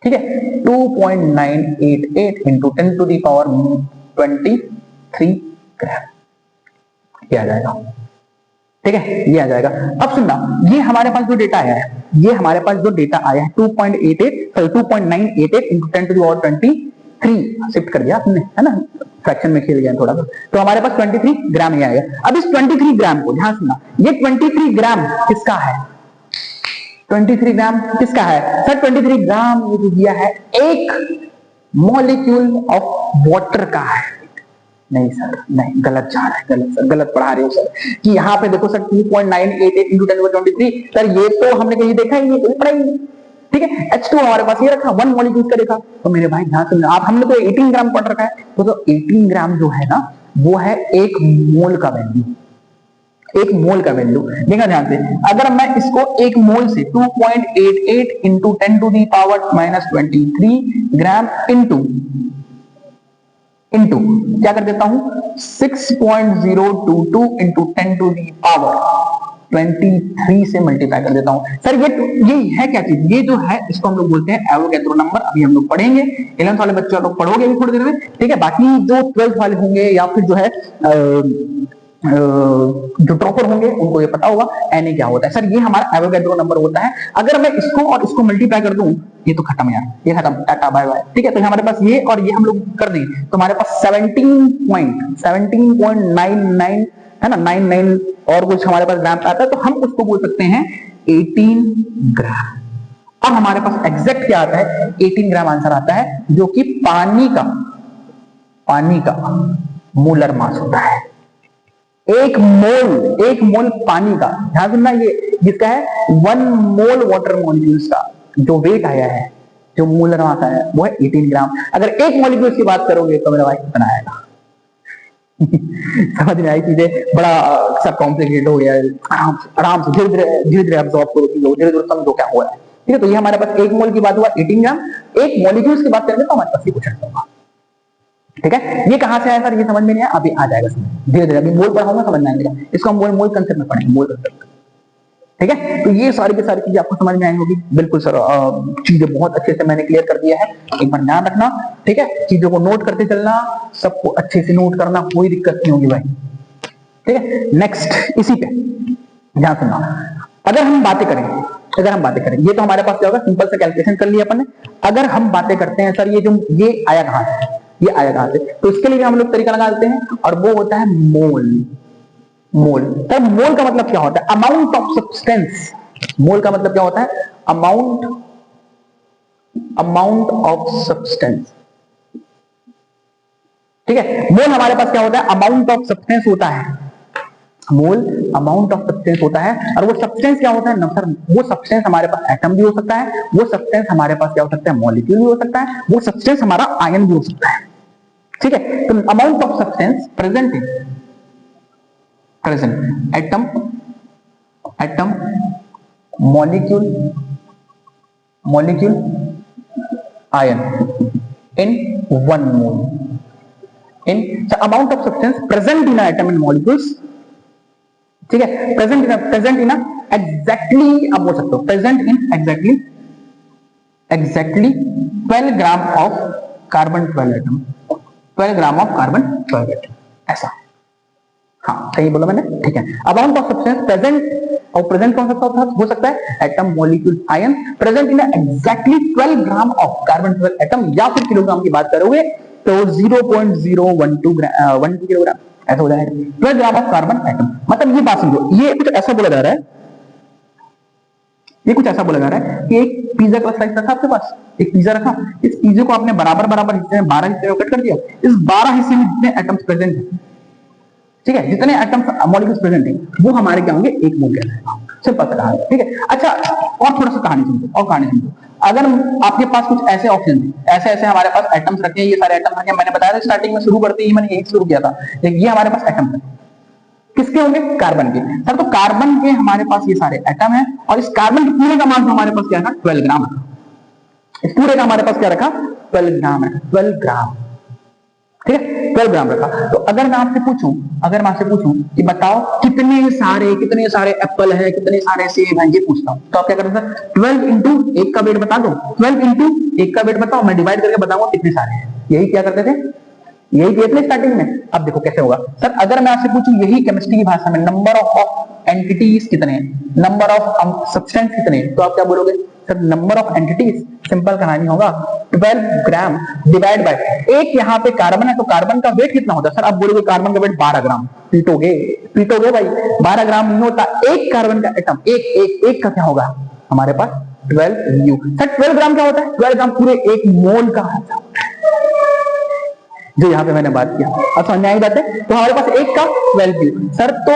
ठीक है, 2.988 इंटू 10 टू दी पावर 23 ग्राम, ये आ जाएगा। ठीक है, ये आ जाएगा। अब सुनना, ये हमारे पास जो डेटा आया है, ये हमारे पास जो डेटा आया है 2.988 into 10 to the power 23 shift कर दिया हमने, है ना, फ्रैक्शन में खेल गया थोड़ा सा, तो हमारे पास 23 ग्राम ही आएगा। अब इस 23 ग्राम को ध्यान सुनना, ये 23 ग्राम किसका है? 23 ग्राम किसका है? सर 23 ग्राम ये जो दिया है एक मॉलिक्यूल ऑफ वाटर का है। नहीं सर, नहीं, गलत जा रहा है, गलत सर, गलत पढ़ा रहे हो सर, कि यहाँ पे देखो सर 2.988 इंटू 10⁻23, सर ये तो हमने कहीं देखा ही नहीं, कहीं पढ़ा ही नहीं। ठीक है, H2 हमारे पास ये रखा, 1 मॉलिक्यूल का देखा, तो मेरे भाई ध्यान सुनना, आप हमने तो 18 ग्राम पढ़ रखा है, तो 18 ग्राम जो है ना वो है एक मोल का वैल्यू, एक मोल का वैल्यू। देखा ध्यान से, अगर मैं इसको एक मोल से 2.88 into 10 to the power minus 23 gram into क्या कर देता हूं 6.022 इंटू 10 टू दी पावर 23 से मल्टीप्लाई कर देता हूं। सर ये है क्या चीज? ये जो है इसको हम लोग बोलते हैं एवोगैड्रो नंबर। अभी हम लोग पढ़ेंगे, 11th वाले बच्चे लोग पढ़ोगे भी थोड़ी देर में, ठीक है। बाकी जो 12th वाले होंगे या फिर जो है जो टॉपर होंगे उनको ये पता होगा Na क्या होता है। सर ये हमारा एवोगैड्रो नंबर होता है। अगर मैं इसको और इसको मल्टीप्लाई कर दूं, ये तो खत्म यार, ये खत्म, टाटा बाय बाय। ठीक है, तो हमारे पास ये और ये हम लोग कर दें तो हमारे पास 17.99 है ना, 99 और कुछ हमारे पास ग्राम आता है, तो हम उसको बोल सकते हैं 18 ग्राम। अब हमारे पास एग्जैक्ट क्या आता है? 18 ग्राम आंसर आता है, जो कि पानी का मोलर मास होता है। एक मोल पानी का, ध्यान सुनना, ये जिसका है 1 मोल वाटर मॉलिक्यूल्स का जो वेट आया है, जो मोलर मास आया है, वो है 18 ग्राम। अगर एक मॉलिक्यूल्स की बात करोगे तो मेरा भाई कितना आएगा? समझ में आई चीजें? बड़ा सब कॉम्प्लिकेटेड हो गया है। आराम से धीरे धीरे अब्सॉर्ब करो, धीरे धीरे समझो क्या हो रहा है। ठीक है, तो ये हमारे पास एक मोल की बात हुआ 18 ग्राम। एक मॉलिक्यूल्स की बात करेंगे तो हमारे पास ये क्वेश्चन होगा। ठीक है, ये कहां से आया सर? ये समझ में नहीं आया, अभी आ जाएगा धीरे धीरे, अभी मोल पढ़ाऊंगा समझ में आएगा। इसको हम मोल कंसेप्ट में पढ़ेंगे, मोल कंसेप्ट। ठीक है, तो ये सारी की सारी चीजें आपको समझ में आई होगी। बिल्कुल सर, चीजें बहुत अच्छे से मैंने क्लियर कर दिया है, एक बार ध्यान रखना। ठीक है, चीजों को नोट करते चलना, सबको अच्छे से नोट करना, कोई दिक्कत नहीं होगी भाई। ठीक है, नेक्स्ट इसी पे ध्यान सुनना। अगर हम बातें करें, ये तो हमारे पास क्या होगा, सिंपल से कैलकुलेशन कर लिया अपन ने। अगर हम बातें करते हैं सर ये आया कहां से, ये आया कहां से, तो इसके लिए हम लोग तरीका लगा देते हैं, और वो होता है मोल। सर मोल का मतलब क्या होता है? Amount of substance. मोल का मतलब क्या होता है? Amount of substance. ठीक है, मोल हमारे पास क्या होता है? अमाउंट ऑफ सब्सटेंस होता है। मोल अमाउंट ऑफ सब्सटेंस होता है, और वो सब्सटेंस क्या होता है ना सर? वो सब्सटेंस हमारे पास एटम भी हो सकता है, वो सब्सटेंस हमारे पास क्या हो सकता है? मॉलिक्यूल भी हो सकता है, वो सब्सटेंस हमारा आयन भी हो सकता है। ठीक है, तो amount of substance present atom, molecule, ion in 1 mole. So amount of substance present in atom and molecules, ठीक है, present in exactly, आप बोल सकते हो present in exactly 12 gram of carbon 12 atom, 12 gram of carbon 12 atom, ऐसा। हाँ सही बोला मैंने, ठीक है। अमाउंट ऑफ सब्सटेंस प्रेजेंट, और प्रेजेंट कौन सा हो सकता है? Atom, molecule, ion, present in exactly 12 gram of carbon 12 atom, या फिर किलोग्राम की बात करोगे तो 0.012 किलोग्राम ऐसा हो जाएगा। 12 ग्राम ऑफ कार्बन एटम, मतलब ये बात समझो, ये कुछ ऐसा बोला जा रहा है, ये कुछ ऐसा बोला जा रहा है कि एक पिज्जा का स्लाइस रखा आपके पास, एक पिज्जा रखा, इस पिज्जे को आपने बराबर बराबर हिस्से में 12 हिस्से में कट कर दिया, इस 12 हिस्से में जितने एटम्स प्रेजेंट है, ठीक है, जितने एटम्स मॉलिक्यूल्स प्रेजेंट है वो हमारे क्या होंगे, एक मोल के रहेगा। सिंपल सा कहानी, ठीक है। अच्छा और थोड़ा सा कहानी समझो, और कहानी समझो, अगर आपके पास कुछ ऐसे ऑप्शन है, ऐसे ऐसे हमारे पास एटम्स रखे हैं, ये सारे एटम्स रखे हैं, मैंने बताया था स्टार्टिंग में शुरू करते ही मैंने यही शुरू किया था, ये हमारे पास एटम्स है, किसके होंगे, कार्बन के। सर तो कार्बन के हमारे पास ये सारे एटम है, और इस कार्बन के पूरे का मान तो हमारे पास क्या था, 12 ग्राम। इस पूरे का हमारे पास क्या रखा, 12 ग्राम है, 12 ग्राम, ठीक है, 12 ग्राम रखा। तो अगर मैं आपसे पूछूं कि बताओ कितने सारे एप्पल है, कितने सारे सेब हैं, ये पूछता हूं, तो आप क्या करोगे सर, 12 इंटू एक का वेट बता दो, 12 इंटू एक का वेट बताओ, मैं डिवाइड करके बताऊंगा कितने सारे हैं। यही क्या करते थे, यही किए थे स्टार्टिंग में। अब देखो कैसे होगा सर, अगर मैं आपसे पूछूं यही केमिस्ट्री की भाषा में, नंबर ऑफ एंटिटीज कितने, नंबर ऑफ सब्सटेंस कितने, तो आप क्या बोलोगे sir, number of entities, simple कहानी होगा 12 ग्राम डिवाइड बाय, एक यहाँ पे कार्बन है तो कार्बन का वेट कितना होता है सर, आप बोलोगे कार्बन का वेट 12 ग्राम, पीटोगे भाई, 12 ग्राम नहीं होता, एक कार्बन का एटम, एक का क्या होगा हमारे पास 12 यू। सर 12 ग्राम क्या होता है, 12 ग्राम पूरे एक मोल का होता है, जो यहाँ पे मैंने बात किया। अब समझ में आई बात है, तो हमारे पास एक का 12 यू। सर तो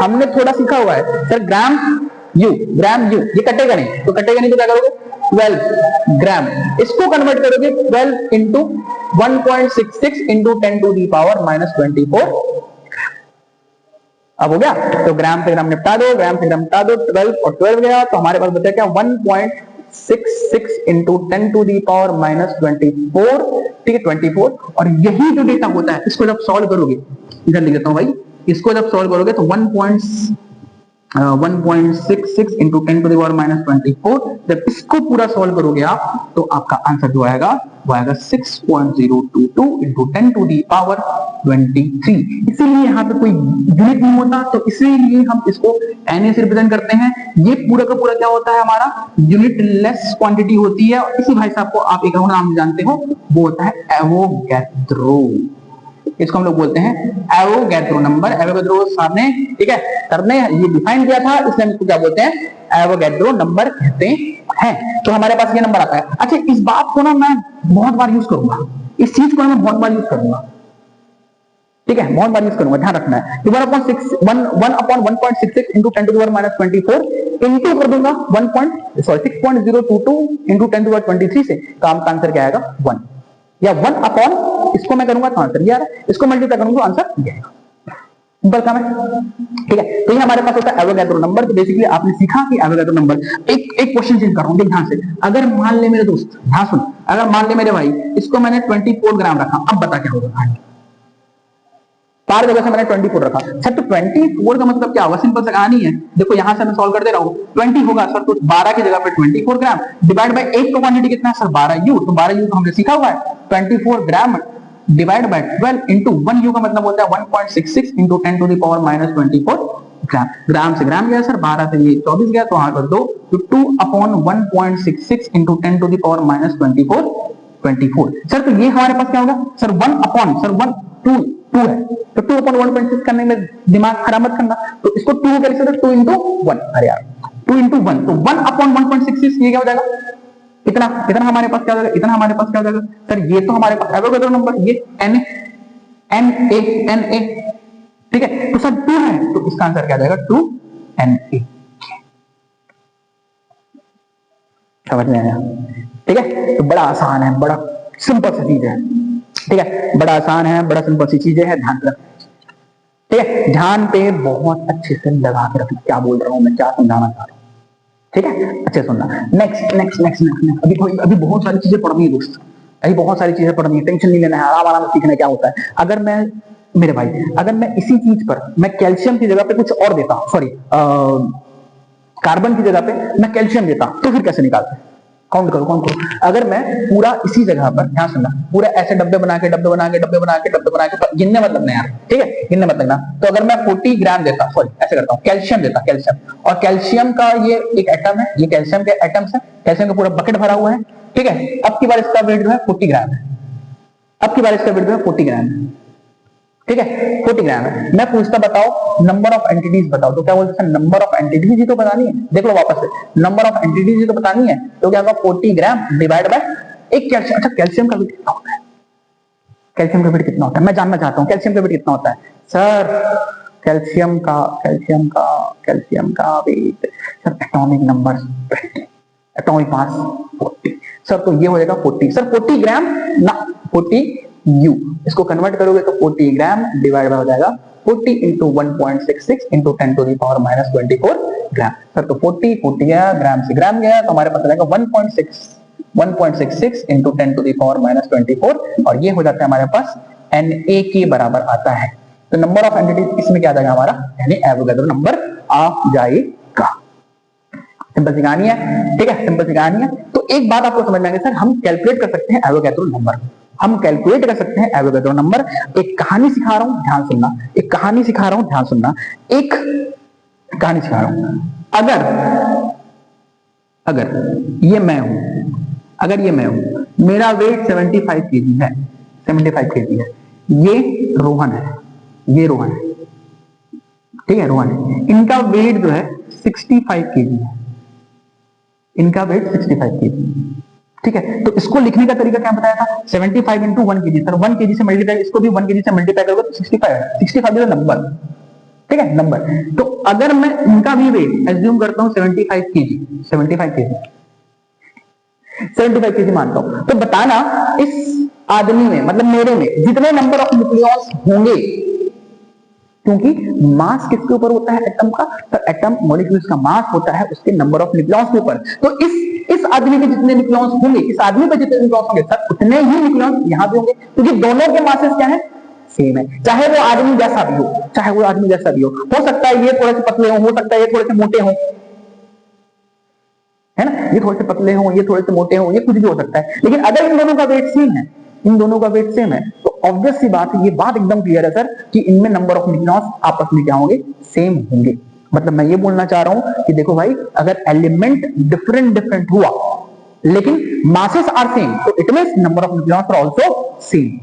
हमने थोड़ा सीखा हुआ है सर, ग्राम यू, ये कटेगा नहीं, तो क्या करोगे, 12 ग्राम, इसको कन्वर्ट करोगे 12 into 1.66 into 10 to the power -24। अब हो गया, तो ग्राम से ग्राम निपटा दो, 12 और 12 गया, तो हमारे पास बचा क्या, 1.66 इंटू 10 टू दी पावर -24, ठीक है, 24। और यही जो डेटा होता है, इसको जब सॉल्व करोगे, इधर लिख देता हूं भाई, इसको जब सॉल्व करोगे तो 1.66 इंटू 10 टू द पावर -24, जब इसको पूरा सॉल्व करोगे आप, तो आपका आंसर जो आएगा वो आएगा 6.022 इंटू 10 टू द पावर 23। इसीलिए यहाँ पे कोई यूनिट नहीं होता, तो इसीलिए हम इसको Na से रिप्रेजेंट करते हैं। ये पूरा का पूरा क्या होता है, हमारा यूनिट लेस क्वांटिटी होती है। और इसी भाई साहब को आप एक और नाम जानते हो, वो होता है एवोगैड्रो। इसको हम लोग बोलते हैं एवोगैड्रो नंबर, एवोगैड्रो साहब ने, ठीक है, सर ने ये डिफाइन किया था, इसलिए हम इसको क्या बोलते हैं, एवोगैड्रो नंबर कहते हैं। तो हमारे पास ये नंबर आता है। अच्छा, इस बात को ना मैं बहुत बार यूज करूंगा, इस चीज को मैं बहुत बार यूज करूंगा, ठीक है, बहुत बार यूज करूंगा, ध्यान रखना है। 1/1.66 into 10 to the power -24 into कर दूंगा 6.022 इंटू 10 टू द पावर 23 से, काम का आंसर क्या आएगा 1, या 1 अपॉन, इसको मैं करूंगा तो आंसर ये आ रहा है, इसको मल्टीप्लाई करूंगा तो आंसर ये आएगा। सिंपल काम है, ठीक है। तो ये हमारे पास होता है एवोगैड्रो नंबर। तो बेसिकली आपने सीखा कि एवोगैड्रो नंबर, एक क्वेश्चन चेंज कर रहा हूं, देख ध्यान से। अगर मान ले मेरे दोस्त, ध्यान सुन, अगर मान ले मेरे भाई, इसको मैंने 24 ग्राम रखा, अब बता क्या होगा, चार जगह से मैंने 24 रखा सर, तो 24 का मतलब क्या होगा, सिंपल सा कहानी है, देखो यहां से मैं सॉल्व कर दे रहा हूं, 20 होगा सर, तो 12 की जगह पे 24 ग्राम डिवाइड बाय एक का क्वांटिटी कितना है सर, 12 यू, तो 12 यू तो हमने सीखा हुआ है, 24 ग्राम डिवाइड बाय 12 इंटू 1 यू का मतलब होता है 1.66 into 10 to the power -24 gram. Gram से ग्राम गया सर, 12 से ये 24 गया, तो हाँ कर दो, तो 2 upon 1.66 into 10 to the power -24 sir. तो ये हमारे पास क्या होगा सर, 1 अपॉन, सर 1 2 है, तो 2 अपॉन 1.6 करने में दिमाग खराब मत करना, तो इसको 2 कर सकते, 2 इंटू 1, अरे यार 2 इंटू 1, तो 1 अपॉन 1.66, ये क्या हो जाएगा, इतना हमारे पास क्या हो जाएगा, सर ये तो हमारे पास एवोगैड्रो नंबर, ये Na, ठीक है, तो सर 2 है, तो इसका आंसर क्या जाएगा 2Na। समझ में आया, ठीक है। तो बड़ा आसान है, बड़ा सिंपल सी चीज है, ठीक है, बड़ा आसान है, बड़ा सिंपल सी चीजें है, ध्यान रखना, ठीक है, ध्यान पे बहुत अच्छे से लगा के रखना, क्या बोल रहा हूं मैं, क्या समझाना चाह रहा हूं, ठीक है, अच्छे सुनना। नेक्स्ट अभी बहुत सारी चीजें पढ़नी है दोस्त, अभी बहुत सारी चीजें पढ़नी है, टेंशन नहीं लेना है, आराम से सीखना क्या होता है। अगर मैं, मेरे भाई, अगर मैं इसी चीज पर मैं कैल्शियम की जगह पे कुछ और देता, सॉरी कार्बन की जगह पे मैं कैल्शियम देता, तो फिर कैसे निकालते, काउंट करो। अगर मैं पूरा इसी जगह पर, ध्यान सुनना, पूरा ऐसे डब्बे बना के गिनने मतलब नहीं यार, ठीक है, गिनने मतलब ना, तो अगर मैं 40 ग्राम देता, सॉरी ऐसे करता हूँ, कैल्शियम देता, और कैल्शियम का ये एक एटम है, ये कैल्शियम के एटम्स है, कैल्शियम का पूरा बकेट भरा हुआ है, ठीक है। अब की बार इसका वेट जो है 40 ग्राम है, अब की बार इसका वेट जो है 40 ग्राम है, ठीक है 40 ग्राम है। मैं पूछता बताओ नंबर ऑफ एंटिटीज बताओ, तो क्या बोलते हैं नंबर ऑफ एंटिटीज ही तो बतानी है। देख लो वापस से, नंबर ऑफ एंटिटीज ही तो बतानी है, तो क्या होगा 40 ग्राम डिवाइड बाय एक कैल्शियम। अच्छा कैल्शियम का वेट कितना होता है, कैल्शियम का वेट कितना होता है, मैं जानना चाहता हूं कैल्शियम का वेट कितना होता है सर। कैल्शियम का weight sir atomic number 20, atomic mass 40 sir, तो ये हो जाएगा 40 सर, 40 ग्राम ना 40 यू, इसको कन्वर्ट करोगे तो 40 ग्राम डिवाइड हो जाएगा 40 into 1.66 into 10 to the power minus 24 gram sir. तो 40 गया, ग्राम से ग्राम गया, तो हमारे पास आ जाएगा 1.66 into 10 to the power minus 24, और ये हो जाता है हमारे पास Na के बराबर आता है। तो नंबर ऑफ एंटिटीज इसमें क्या आ जाएगा हमारा, यानी एवोगैड्रो नंबर आ जाएगा। सिंपल सी कहानी है, ठीक है सिंपल सी कहानी है। तो एक बात आपको समझ लेंगे सर, हम कैलकुलेट कर सकते हैं एवोगैड्रो नंबर, हम कैलकुलेट कर सकते हैं एवोगैड्रो नंबर। एक कहानी सिखा रहा हूं ध्यान सुनना, एक कहानी सिखा रहा हूं ध्यान सुनना, एक कहानी सिखा रहा हूं। अगर ये मैं हूं, अगर ये मैं हूं, मेरा वेट 75 केजी है, 75 केजी है, ये रोहन है, ये रोहन है, ठीक है रोहन है, इनका वेट जो है 65 केजी है, इनका वेट 65 केजी, ठीक है। तो इसको लिखने का तरीका क्या बताया था, 75 इंटू 1 केजी सर, 1 केजी से मल्टीप्लाई, इसको भी 1 केजी से मल्टीप्लाई करोगे तो 65 इज नंबर, ठीक है नंबर। तो अगर मैं इनका भी वेट एज्यूम करता हूं 75 केजी, 75 केजी मानता हूं, तो बताना इस आदमी में मतलब मेरे में जितने नंबर ऑफ न्यूक्लियॉन्स होंगे, क्योंकि मास किसके ऊपर होता है एटम का, तो एटम मॉलिक्यूल्स का मास होता है उसके नंबर ऑफ न्यूक्लियॉन्स के ऊपर। तो इस आदमी के जितने न्यूक्लियॉन्स होंगे, इस आदमी पे जितने न्यूक्लियॉन्स होंगे सर उतने ही न्यूक्लियॉन्स यहां भी होंगे, क्योंकि दोनों के मासेस क्या है सेम है, चाहे वो आदमी जैसा भी हो, चाहे वो आदमी जैसा भी हो सकता है ये थोड़े से पतले हो सकता है ये थोड़े से मोटे हो, है ना, ये थोड़े से पतले हो, ये थोड़े से मोटे हो, ये कुछ भी हो सकता है, लेकिन अगर इन दोनों का वेट सेम है, इन दोनों का वेट सेम है, तो ऑब्वियस सी बात है, ये बात एकदम क्लियर है सर कि इनमें नंबर ऑफ न्यूक्लियॉन्स आपस में क्या होंगे, सेम होंगे। मतलब मैं ये बोलना चाह रहा हूं कि देखो भाई अगर एलिमेंट डिफरेंट हुआ लेकिन मासेस आर सेम, तो it means number of nucleons are also same,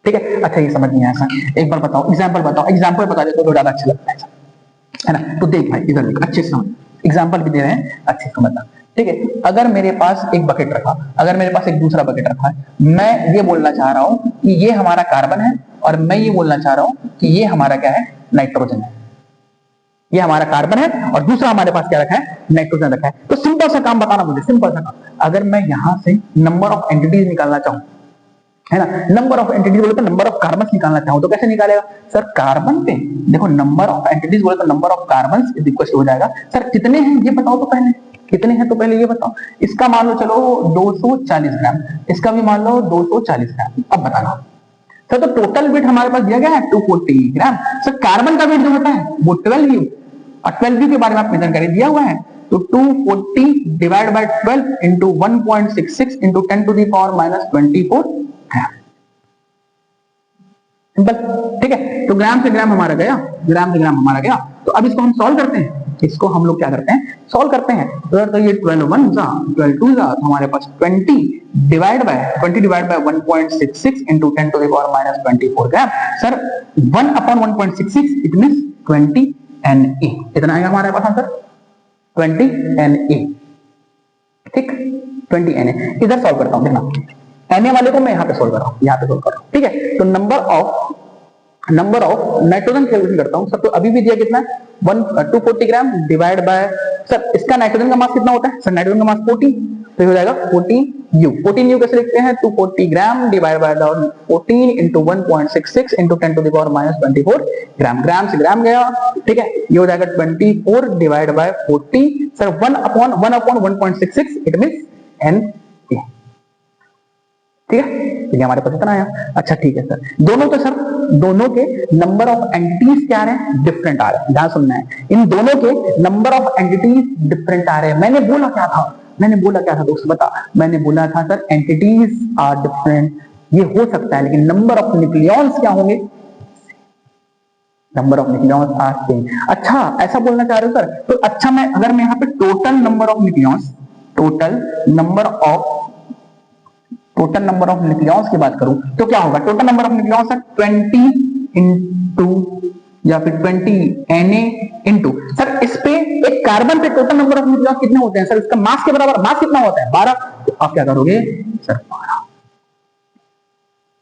ठीक है। अच्छा ये समझ नहीं आया सर, एक बार बताओ एग्जांपल बताओ, एग्जांपल बता दे तो ज्यादा अच्छा लगता है ना। तो देख भाई इधर देख, अच्छे से समझ, एग्जांपल भी दे रहे हैं अच्छे से समझना, ठीक है। अगर मेरे पास एक बकेट रखा, अगर मेरे पास एक दूसरा बकेट रखा है, मैं ये बोलना चाह रहा हूं कि ये हमारा कार्बन है, और मैं ये बोलना चाह रहा हूं कि ये हमारा क्या है, नाइट्रोजन है। ये हमारा कार्बन है और दूसरा हमारे पास क्या रखा है, नाइट्रोजन रखा है। तो सिंपल सा काम बताना मुझे, सिंपल सा काम, अगर मैं यहां से नंबर ऑफ एंटिटीज निकालना चाहूं, है ना, नंबर ऑफ एंटिटीज बोले तो नंबर ऑफ कार्बन निकालना चाहूं तो कैसे निकालेगा सर, कार्बन पे देखो नंबर ऑफ एंटिटीज बोले तो number of carbon is equal हो जाएगा, सर कितने हैं ये बताओ तो पहले, कितने हैं तो पहले ये बताओ। इसका मान लो चलो 240 ग्राम, इसका भी मान लो 240 ग्राम। अब बताना सर, तो टोटल वेट हमारे पास दिया गया है 240 ग्राम, सर कार्बन का वेट जो होता है वो 12U, और 12U के बारे में आप मेजर करके दिया हुआ है, तो 240 divide by 12 into 1.66 into 10 to the power minus 24 gram, simple, ठीक है। तो ग्राम से ग्राम हमारा गया, ग्राम से ग्राम हमारा गया। तो अब इसको हम सॉल्व करते हैं, इसको हम लोग क्या करते हैं, सॉल्व करते हैं। तो ये 12 1 जा 12 2 जा, तो हमारे पास 20 divide by 1.66 into 10 to the power minus 24 gram. Sir 1 upon 1.66 it means 20 Na, इतना आएगा हमारे पास आंसर 20 Na, ठीक 20 Na। इधर सॉल्व करता हूं, देखना Na वाले को मैं यहां पे सॉल्व कर रहा हूं, यहां पे सॉल्व कर रहा हूं, ठीक है। तो नंबर ऑफ नाइट्रोजन कैलकुलेट करता हूं सर, तो अभी भी दिया कितना है 240 ग्राम डिवाइड बाय, सर इसका नाइट्रोजन का मास कितना होता है, सर नाइट्रोजन का मास 14, तो हो जाएगा 14U। 14U कैसे लिखते हैं, 240 gram divide by 14 into 1.66 into 10 to the power minus 24 gram, gram से ग्राम गया, ठीक है। ये हो जाएगा 24 divide by 40, sir 1 upon 1.66 it means Na, ठीक है। तो ये हमारे पास इतना आया। अच्छा ठीक है सर, दोनों तो सर दोनों के नंबर ऑफ एंटिटीज क्या आ रहे हैं, डिफरेंट आ रहे हैं, ध्यान सुनना है, इन दोनों के नंबर ऑफ एंटिटीज डिफरेंट आ रहे हैं। मैंने बोला क्या था, मैंने बोला क्या था दोस्त बता, मैंने बोला था सर एंटिटीज आर डिफरेंट, ये हो सकता है, लेकिन नंबर ऑफ न्यूक्लियॉन्स क्या होंगे, number of nucleons are same. अच्छा ऐसा बोलना चाह रहे हो सर, तो अच्छा मैं अगर मैं यहाँ पे total number of nucleons, total number of total number of nucleons की बात करूं तो क्या होगा, टोटल नंबर ऑफ न्यूक्लियॉन्स है 20 इंटू या फिर 20 Na इंटू, सर इस पे एक कार्बन पे टोटल नंबर ऑफ न्यूक्लियॉन्स कितने होते हैं सर, इसका मास के बराबर, मास कितना होता है 12, तो आप क्या करोगे sir 12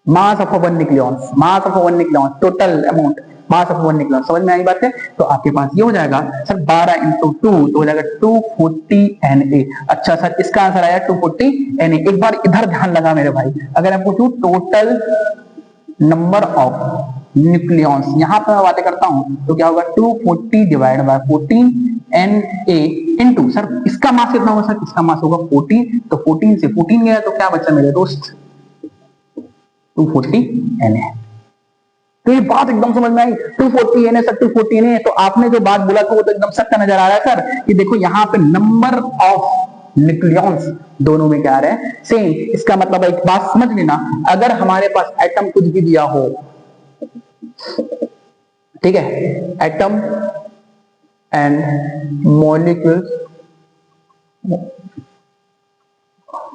mass of one nucleons, mass of one nucleons total amount mass of one nucleons, समझ में आई बात है। तो आपके पास ये हो जाएगा सर 12 इंटू 2 तो हो जाएगा 240 Na। अच्छा सर इसका आंसर आया 240 Na। एक बार इधर ध्यान लगा मेरे भाई, अगर मैं पूछूं टोटल नंबर ऑफ न्यूक्लियॉन्स, यहां पर मैं बातें करता हूं तो क्या होगा 240 divide by 14 Na into, sir इसका मास कितना होगा सर, इसका मास होगा 14, तो 14 से 14 गया तो क्या बचा मेरे दोस्त 240 Na। तो ये बात एकदम समझ में आई, 240 Na सर 240 Na, तो आपने जो बात बोला था वो तो एकदम सत्य नजर आ रहा है सर, कि देखो यहाँ पे नंबर ऑफ न्यूक्लियॉन्स दोनों में क्या आ रहा है सेम। इसका मतलब एक बात समझ लेना, अगर हमारे पास एटम कुछ भी दिया हो, ठीक है, एटम एंड मॉलिक्यूल्स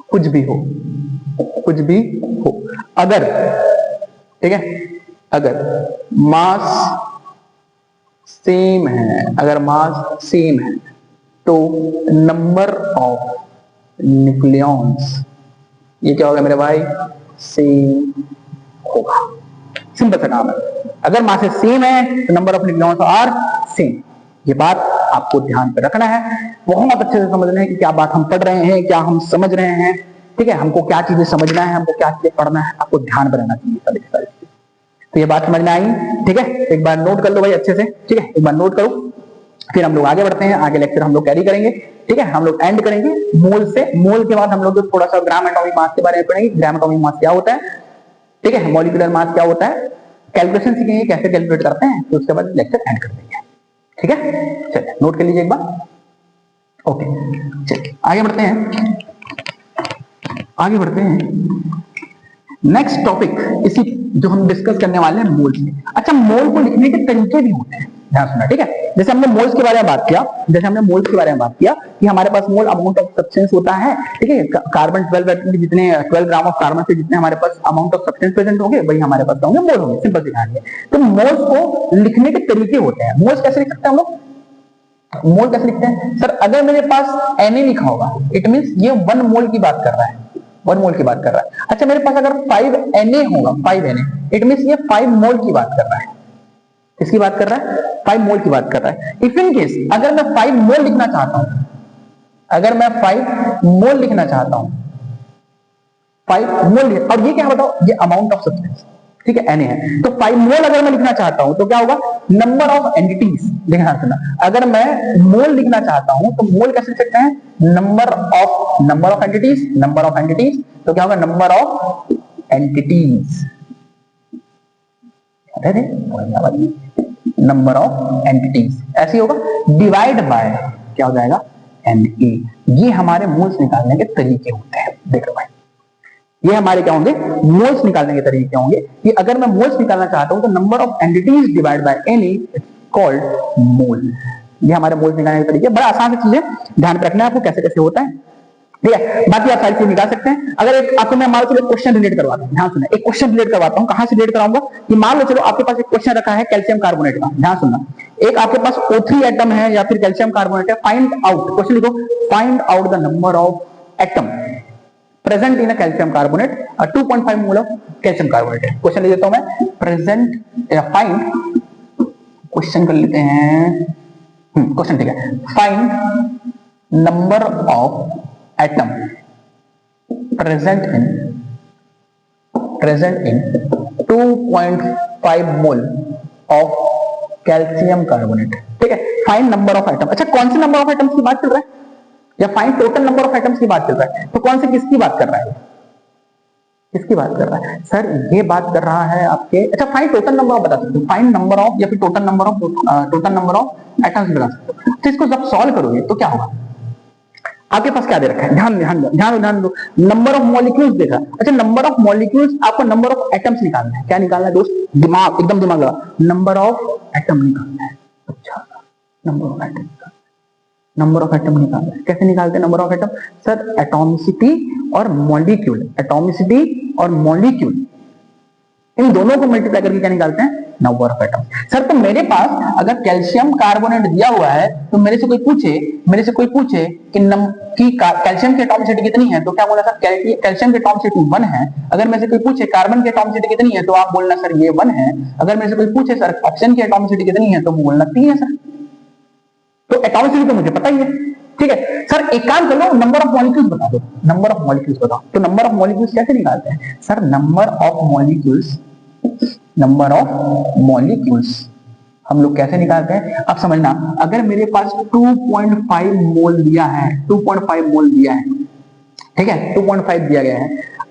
कुछ भी हो, कुछ भी हो, अगर, ठीक है, अगर मास सेम है, अगर मास सेम है तो नंबर ऑफ न्यूक्लियॉन्स ये क्या होगा मेरे भाई सेम होगा। सिंपल सा काम है, अगर मासेस सेम है तो number of nucleons are same. ये बात आपको ध्यान पे रखना है, बहुत अच्छे से समझना है कि क्या बात हम पढ़ रहे हैं, क्या हम समझ रहे हैं, ठीक है, हमको क्या चीजें समझना है, हमको क्या चीजें पढ़ना है, आपको ध्यान बनाना चाहिए सारी सारी चीजें। तो ये बात समझ में आई, ठीक है, एक बार नोट कर लो भाई अच्छे से, ठीक है, एक बार नोट करो, फिर हम लोग आगे बढ़ते हैं, आगे लेक्चर हम लोग कैरी करेंगे, ठीक है, हम लोग एंड करेंगे मोल से। मोल के बाद हम लोग थोड़ा सा ग्राम एटॉमिक मास के बारे में पढ़ेंगे, ग्राम एटॉमिक मास क्या होता है, ठीक है, मॉलिक्यूलर मास क्या होता है, कैलकुलेशन सीखेंगे कैसे कैलकुलेट करते हैं, तो उसके बाद लेक्चर एंड कर देंगे, ठीक है। चलिए नोट कर लीजिए एक बार, ओके, चलिए आगे बढ़ते हैं, आगे बढ़ते हैं। नेक्स्ट टॉपिक इसी जो हम डिस्कस करने वाले हैं मोल्स में। अच्छा, मोल को लिखने के तरीके भी होते हैं, ध्यान सुनना, ठीक है। जैसे हमने मोल्स के बारे में बात किया, जैसे हमने मोल्स के बारे में बात किया कि हमारे पास मोल अमाउंट ऑफ सब्सटेंस होता है, ठीक है, कार्बन 12 एटम के जितने 12 ग्राम ऑफ कार्बन से जितने हमारे पास अमाउंट ऑफ सब्सटेंस प्रेजेंट होंगे वही हमारे पास होंगे मोल होंगे, सिंपल सी कहानी है। तो मोल्स को लिखने के तरीके होते हैं। मोल्स कैसे लिख सकते हैं हम लोग, मोल कैसे लिखते हैं सर, अगर मेरे पास Na लिखा होगा इट मींस ये 1 मोल की बात कर रहा है, 1 मोल की बात कर रहा है। अच्छा, मेरे पास अगर 5 Na होगा, 5 Na, इट मींस ये 5 मोल की बात कर रहा है। किसकी बात कर रहा है, 5 मोल की बात कर रहा है। इफ इन केस अगर मैं 5 मोल लिखना चाहता हूं, अगर मैं 5 मोल लिखना चाहता हूं, 5 मोल, और ये क्या बताओ, ये अमाउंट ऑफ सब्सटेंस, ठीक है, Na है, तो 5 मोल अगर मैं लिखना चाहता हूं तो क्या होगा, नंबर ऑफ एंटिटीज, देखना सुना, अगर मैं मोल लिखना चाहता हूं तो मोल कैसे लिख सकते हैं, number of entities, number of entities, तो क्या होगा number of entities, number of entities, ऐसे होगा, डिवाइड बाय क्या हो जाएगा Na। ये हमारे मोल्स निकालने के तरीके होते हैं। देखो भाई, ये हमारे क्या होंगे, मोल्स निकालने के तरीके क्या होंगे, कि अगर मैं मोल्स निकालना चाहता हूं तो number of entities divide by Na called mole. ये हमारे मोल्स निकालने के तरीके, बड़ा आसान सी चीज है, ध्यान रखना है आपको कैसे कैसे होता है, ठीक है। बाकी आप सारी चीज निकाल सकते हैं। अगर एक आपको मैं मान लो चलो क्वेश्चन रिलेट करवाता हूं, ध्यान सुनना, एक क्वेश्चन रिलेट करवाता हूं, कहां से रिलेट कराऊंगा, कि मान लो चलो आपके पास एक क्वेश्चन रखा है कैल्शियम कार्बोनेट का, ध्यान सुनना, एक आपके पास O3 एटम है या फिर कैल्शियम कार्बोनेट है, फाइंड आउट, क्वेश्चन लिखो, find out the number of atom present in a calcium carbonate, 2.5 mole of calcium carbonate है। क्वेश्चन ले लेता हूं मैं, प्रेजेंट फाइंड, क्वेश्चन कर लेते हैं, क्वेश्चन ठीक है, find number of atom present in 2.5 mole of calcium carbonate, ठीक है, फाइंड नंबर ऑफ एटम। अच्छा, कौन से नंबर ऑफ एटम्स की बात चल रहा है, या find total number of atoms की बात चल रहा है, तो कौन से किसकी बात कर रहा है, किसकी बात कर रहा है सर, ये बात कर रहा है आपके, अच्छा फाइंड टोटल नंबर ऑफ बता सकते हो, फाइंड नंबर ऑफ या फिर टोटल नंबर ऑफ एटम्स बता सकते हो। तो इसको जब सॉल्व करोगे तो क्या होगा, आपके पास क्या दे रखा है, ध्यान ध्यान ध्यान ध्यान दो, नंबर ऑफ मॉलिक्यूल्स देखा। अच्छा, नंबर ऑफ मॉलिक्यूल्स, आपको नंबर ऑफ एटम्स निकालना है, क्या निकालना है दोस्त, दिमाग एकदम दिमाग लगा, नंबर ऑफ एटम निकालना है। अच्छा, number of atom, number of atom निकालना है, कैसे निकालते हैं number of atom sir, atomicity और मॉलिक्यूल, एटॉमिसिटी और मॉलिक्यूल, इन दोनों को मल्टीप्लाई करके क्या निकालते हैं, नंबर ऑफ एटम। सर तो मेरे पास अगर कैल्शियम कार्बोनेट दिया हुआ है तो मेरे से कोई पूछे कि कैल्शियम की एटॉमिसिटी कितनी है, तो क्या बोला सर, कैल्शियम की एटॉमिसिटी 1 है। अगर मेरे से कोई पूछे कार्बन की एटॉमिसिटी कितनी है, तो आप बोलना सर ये 1 है। अगर मेरे से कोई पूछे सर ऑक्सीजन की एटॉमिसिटी कितनी है, तो बोलना 3 है सर। तो एटॉमिसिटी तो मुझे पता ही है, ठीक है। सर एक काम करो, नंबर ऑफ मॉलिक्यूल्स बता दो, नंबर ऑफ मॉलिक्यूल्स बताओ। तो नंबर ऑफ मॉलिक्यूल्स कैसे निकालते हैं सर, नंबर ऑफ मॉलिक्यूल्स हम लोग कैसे निकालते हैं, अब समझना। अगर मेरे पास 2.5 मोल दिया है, 2.5 मोल दिया है, ठीक है, 2.5 दिया गया है।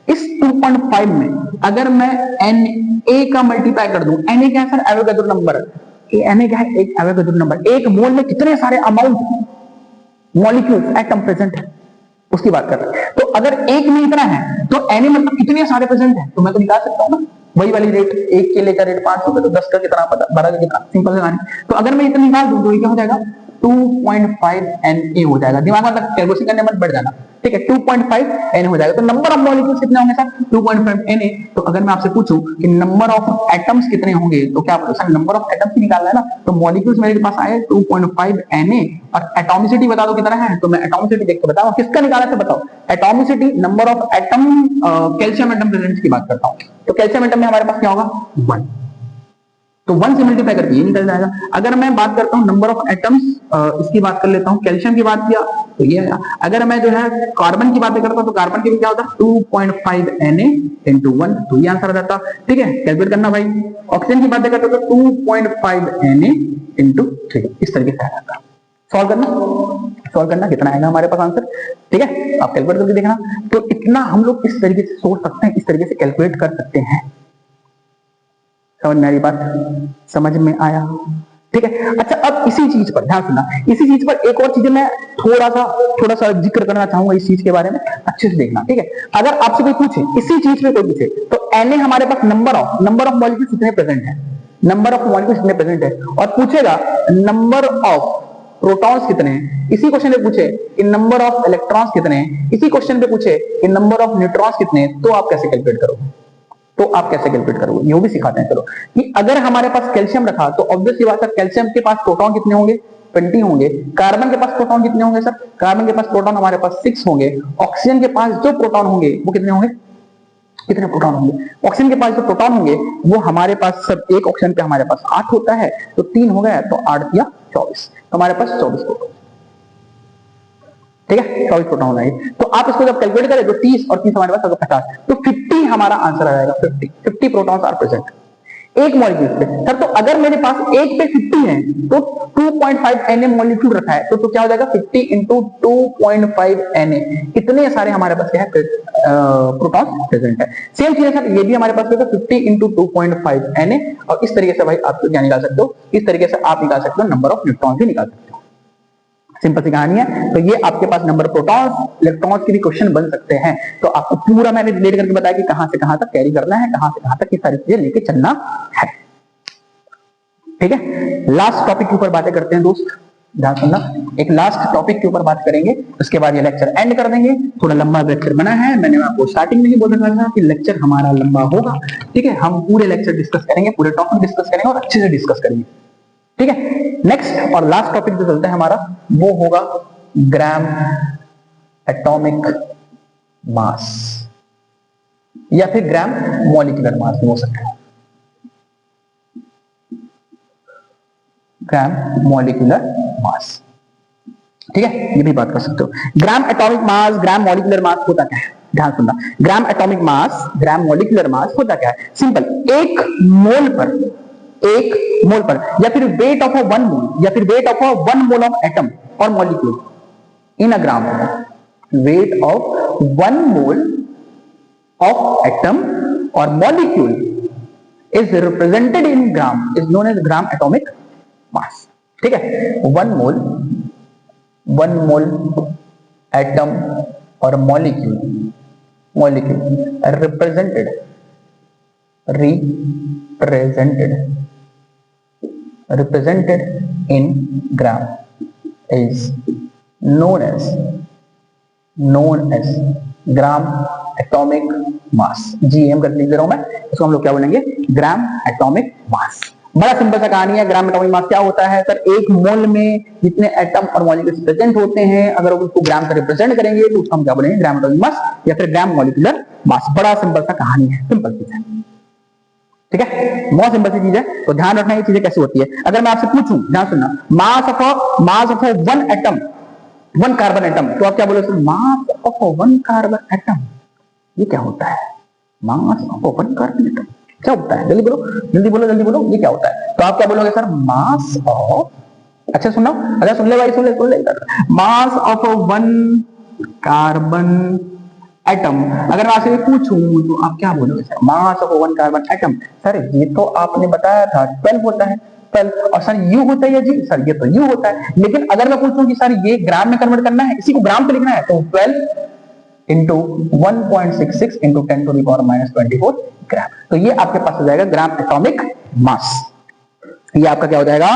इस 2.5 में अगर मैं Na का मल्टीप्लाई कर दूं, Na क्या है सर, एवोगाड्रो नंबर। Na क्या है, एक एवोगाड्रो नंबर। एक मोल में कितने सारे अमाउंट मॉलिक्यूल्स एटम प्रेजेंट है, उसकी बात कर रहे हैं। तो अगर एक में इतना है तो Na मतलब कितने सारे प्रेजेंट है, तो मैं तो निकाल सकता हूं ना, वही वाली रेट, एक के लेकर रेट 5 होगा तो 10 का कितना पता, 12 का कितना, सिंपल से कहानी। तो अगर मैं इतना निकाल दूं तो ये क्या हो जाएगा, 2.5 Na हो जाएगा। दिमाग में कैलकुलेशन करने मत बैठ जाना, ठीक है, 2.5 Na हो जाएगा। तो नंबर ऑफ मॉलिक्यूल्स कितने होंगे सर, 2.5 Na। तो अगर मैं आपसे पूछूं कि नंबर ऑफ एटम्स कितने होंगे, तो क्या बोलो सर, नंबर ऑफ एटम्स ही निकालना है ना। तो मॉलिक्यूल्स मेरे पास आए 2.5 Na और एटॉमिसिटी बता दो कितना है, तो मैं एटॉमिसिटी देख के बताऊं, किसका निकाला था बताओ, atomicity, number of atom, calcium atom present की बात करता हूं। तो कैल्शियम एटम में हमारे पास क्या होगा, 1। तो 1 से मल्टीप्लाई करके ये निकल जाएगा। अगर मैं बात करता हूं नंबर ऑफ एटम्स, इसकी बात कर लेता हूं, कैल्शियम की बात किया तो ये है। अगर मैं जो है कार्बन की बातें करता हूं तो कार्बन की भी क्या होता है, 2.5 Na into 1, तो ये आंसर आ जाता, ठीक है, कैलकुलेट करना भाई। ऑक्सीजन की बातें करते हो तो 2.5 Na into 3, इस तरीके से आ जाता। सॉल्व करना कितना आएगा हमारे पास आंसर, ठीक है, आप कैलकुलेट करके देखना। तो इतना हम लोग इस तरीके से सोच सकते हैं, इस तरीके से कैलकुलेट कर सकते हैं। समझ में आ रही बात, समझ में आया, ठीक है। अच्छा अब इसी चीज पर ध्यान सुनना, इसी चीज पर एक और चीज मैं थोड़ा सा जिक्र करना चाहूंगा इस चीज के बारे में, अच्छे से देखना, ठीक है। अगर आपसे कोई पूछे, इसी चीज पे कोई पूछे, तो Na हमारे पास नंबर ऑफ मॉलिक्यूल्स कितने प्रेजेंट है, नंबर ऑफ मॉलिक्यूल्स कितने प्रेजेंट है, और पूछेगा नंबर ऑफ प्रोटॉन्स कितने हैं, इसी क्वेश्चन पे पूछे कि नंबर ऑफ इलेक्ट्रॉन्स कितने हैं, इसी क्वेश्चन पे पूछे कि नंबर ऑफ न्यूट्रॉन्स कितने हैं, तो आप कैसे कैलकुलेट करोगे, ये भी सिखाते हैं। चलो कि अगर हमारे पास कैल्शियम रखा तो ऑब्वियसली बात है, कैल्शियम के पास प्रोटॉन कितने होंगे, 20 होंगे। कार्बन के पास प्रोटॉन कितने होंगे सर, कार्बन के पास प्रोटॉन हमारे पास 6 होंगे। ऑक्सीजन के पास जो प्रोटॉन होंगे वो कितने होंगे, कितने प्रोटॉन होंगे, ऑक्सीजन के पास जो प्रोटॉन होंगे वो हमारे पास सब, एक ऑक्सीजन पे हमारे पास 8 होता है, तो 3 हो गया, तो 8 या 24, तो हमारे पास 24 प्रोटॉन, ठीक है, 24 प्रोटॉन होगा। तो आप इसको जब कैलकुलेट करें तो 30 और 30 हमारे पास 50, तो 50 हमारा आंसर आ जाएगा। 50 प्रोटॉन्स आर प्रेजेंट एक मॉलिक्यूल पे। सर तो अगर मेरे पास एक पे 50 है तो 2.5 Na मॉलिक्यूल रखा है, तो क्या हो जाएगा, 50 इंटू 2.5 Na, इतने सारे हमारे पास क्या है, प्रोटॉन्स प्रेजेंट है। सेम चीज है सर, ये भी हमारे पास 50 इंटू 2.5 Na, और इस तरीके से भाई आप क्या निकाल सकते हो, इस तरीके से आप निकाल सकते हो नंबर ऑफ न्यूट्रॉन्स भी निकाल सकते हो। सिंपल सी कहानी है। तो ये आपके पास नंबर प्रोटॉन्स, इलेक्ट्रॉन्स के भी क्वेश्चन बन सकते हैं। तो आपको पूरा मैंने रिलेट करके बताया कि कहां से कहां तक कैरी करना है, कहां से कहां तक ये सारी चीजें लेके चलना है, ठीक है। लास्ट टॉपिक के ऊपर बातें करते हैं दोस्त, ध्यान सुनना। एक लास्ट टॉपिक के ऊपर बात करेंगे, उसके बाद ये लेक्चर एंड कर देंगे। थोड़ा लंबा लेक्चर बना है, मैंने आपको स्टार्टिंग में ही बोल रखा था कि लेक्चर हमारा लंबा होगा, ठीक है। हम पूरे लेक्चर डिस्कस करेंगे, पूरे टॉपिक डिस्कस करेंगे और अच्छे से डिस्कस करेंगे, ठीक है। नेक्स्ट और लास्ट टॉपिक जो चलता है हमारा, वो होगा ग्राम एटॉमिक मास, या फिर ग्राम मॉलिक्यूलर मास हो सकता है, ग्राम मॉलिक्यूलर मास, ठीक है, ये भी बात कर सकते हो। ग्राम एटॉमिक मास, ग्राम मॉलिक्यूलर मास होता क्या है, ध्यान सुनना। ग्राम एटॉमिक मास, ग्राम मॉलिक्यूलर मास होता क्या है, सिंपल, एक मोल पर या फिर वेट ऑफ 1 मोल, या फिर weight of 1 mole of atom और molecule in a gram, weight of 1 mole of atom और molecule is represented in gram, is known as gram atomic mass, ठीक है। 1 मोल एटम और molecule represented in gram is known as gram atomic mass, GAM करके लिख दे रहा हूं मैं, इसको हम लोग क्या बोलेंगे, ग्राम एटॉमिक मास। बड़ा सिंपल सा कहानी है। ग्राम एटॉमिक मास क्या होता है सर, एक मोल में जितने एटम और मॉलिक्यूल्स प्रेजेंट होते हैं, अगर उसको ग्राम से रिप्रेजेंट करेंगे तो उसको हम क्या बोलेंगे, ग्राम एटॉमिक मास या फिर ग्राम मॉलिक्यूलर मास। बड़ा सिंपल सा कहानी है, सिंपल चीज है, ठीक है, बहुत सिंपल सी चीज है। तो ध्यान रखना ये चीजें कैसे होती है। अगर मैं आपसे पूछूं, ध्यान सुनना, mass of one atom, one carbon atom, तो आप क्या बोलोगे, mass of one carbon atom, ये क्या होता है, mass of one carbon atom क्या होता है, जल्दी बोलो जल्दी बोलो जल्दी बोलो, ये क्या होता है। तो आप क्या बोलोगे सर, मास ऑफ, अच्छा सुनो, अगर सुन ले भाई, सुन ले, mass of one carbon atom. अगर मैं आपसे पूछूं तो आप क्या बोलोगे sir, mass of one carbon atom. Sir ये तो आपने बताया था 12 होता है, 12, और सर यू होता है या जी, सर ये तो यू होता है। लेकिन अगर मैं पूछूं कि सर ये ग्राम में कन्वर्ट करना है, इसी को ग्राम पे लिखना है, तो 12 इंटू 1.66 इंटू 10⁻24 ग्राम। तो ये आपके पास हो जाएगा ग्राम एटॉमिक मास। ये आपका क्या हो जाएगा,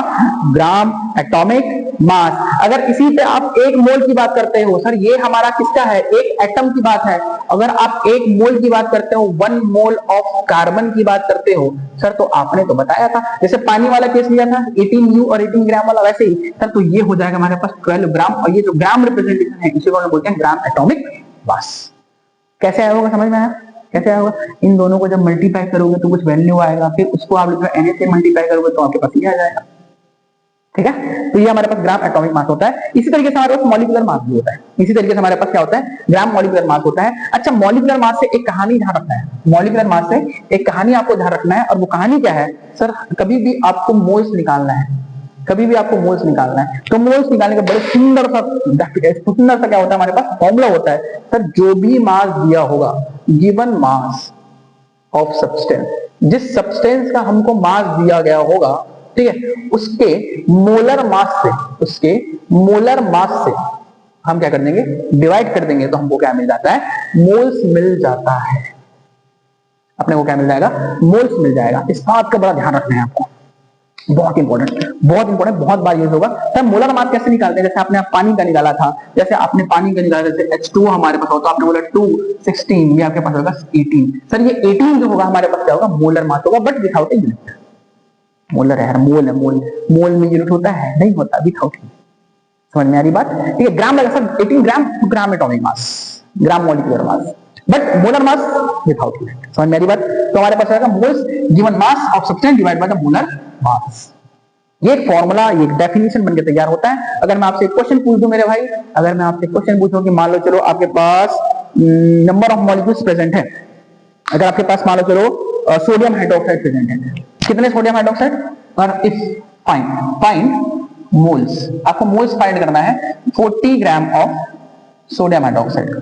ग्राम एटॉमिक मास। अगर इसी पे आप एक मोल की बात करते हो, सर ये हमारा किसका है, एक एटम की बात है। अगर आप एक मोल की बात करते हो, 1 मोल ऑफ कार्बन की बात करते हो, सर तो आपने तो बताया था, जैसे पानी वाला केस लिया था 18U और 18 ग्राम वाला, वैसे ही सर तो ये हो जाएगा हमारे पास 12 ग्राम। और ये जो ग्राम रिप्रेजेंटेशन है, इसी को हम बोलते हैं ग्राम एटॉमिक मास। कैसे आया होगा, समझ में आया कैसे आया होगा, इन दोनों को जब मल्टीप्लाई करोगे तो कुछ वैल्यू आएगा, फिर उसको आप Na से मल्टीप्लाई करोगे तो आपके पास ये आ जाएगा, ठीक है। तो ये हमारे पास ग्राम एटॉमिक मास होता है। इसी तरीके से हमारे पास मॉलिक्यूलर मास भी होता है, इसी तरीके से हमारे पास क्या होता है, ग्राम मॉलिक्यूलर मास होता है। अच्छा, मॉलिक्यूलर मास से एक कहानी ध्यान रखना है, मॉलिक्यूलर मास से एक कहानी आपको ध्यान रखना है, और वो कहानी क्या है सर, कभी भी आपको मोल्स निकालना है, कभी भी आपको मोल्स निकालना है, तो मोल्स निकालने का बड़े सुंदर सा क्या होता है, हमारे पास फॉर्मूला होता है सर, जो भी मास दिया होगा, गिवन मास ऑफ सब्सटेंस, जिस सब्सटेंस का हमको मास दिया गया होगा, ठीक है, उसके मोलर मास से, उसके मोलर मास से हम क्या कर देंगे, डिवाइड कर देंगे, तो हमको क्या मिल जाता है, मोल्स मिल जाता है। अपने को क्या मिल जाएगा, मोल्स मिल जाएगा। इस बात का बड़ा ध्यान रखना है आपको, बहुत इंपॉर्टेंट, बहुत इंपॉर्टेंट, बहुत बार यूज होगा। सर मोलर मास कैसे निकालते हैं, जैसे आपने पानी का निकाला था, जैसे आपने पानी का निकाला, जैसे H2 हमारे पास होता, आपने बोला 216, ये आपके पास होगा 18। सर ये 18 जो होगा हमारे पास क्या होगा, मोलर मास होगा, but without a unit. Molar है, मोल है, मोल में यूनिट होता है, नहीं होता, विथआउट। समझ में आ रही बात, ठीक है। ग्राम लगा sir, 18 gram, gram atomic mass, gram molecular mass, but molar mass without unit. समझ में आ रही बात। तो हमारे पास आएगा moles given mass of substance divide by the molar mass. ये एक फॉर्मूला, ये एक डेफिनेशन बनकर तैयार होता है। अगर मैं आपसे एक क्वेश्चन पूछ दूं मेरे भाई, अगर मैं आपसे क्वेश्चन पूछूं कि मान लो चलो आपके पास नंबर ऑफ मॉलिक्यूल्स प्रेजेंट है, अगर आपके पास मान लो चलो सोडियम हाइड्रोक्साइड प्रेजेंट है, कितने सोडियम हाइड्रोक्साइड, और इफ फाइंड मोल्स, आपको मोल्स फाइंड करना है 40 ग्राम ऑफ सोडियम हाइड्रोक्साइड,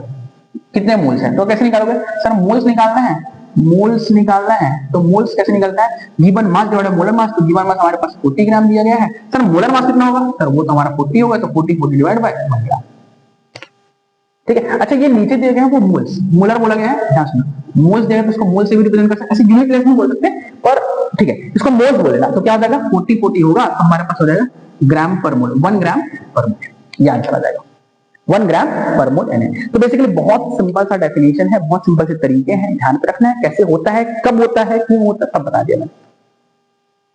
कितने मोल्स है, तो कैसे निकालोगे सर, मोल्स निकालना है, मोल्स निकालना है, तो मोल्स कैसे निकलता है, given mass divided molar mass. तो गिवन मास हमारे पास 40 ग्राम दिया गया है, सर मोलर मास कितना होगा, सर वो तो हमारा 40 होगा, तो 40 डिवाइड बाय 1 ग्राम, ठीक है। अच्छा ये नीचे दिए गए हैं वो मोल्स, मोलर बोला गया है, ध्यान सुनो, मोल्स दिया है तो इसको मोल से भी रिप्रेजेंट कर सकते हैं, ऐसे यूनिट प्लेस में बोल सकते हैं, पर ठीक है, इसको मोल्स बोल देना। तो क्या हो जाएगा, 40 होगा, तो हमारे पास हो जाएगा ग्राम पर मोल, 1 ग्राम पर मोल, ये आंसर आ जाएगा, 1 ग्राम पर मोल Na। तो बेसिकली बहुत सिंपल सा डेफिनेशन है, बहुत सिंपल से तरीके हैं, ध्यान पे रखना है, कैसे होता है, कब होता है, क्यों होता है, सब बता दिया मैंने,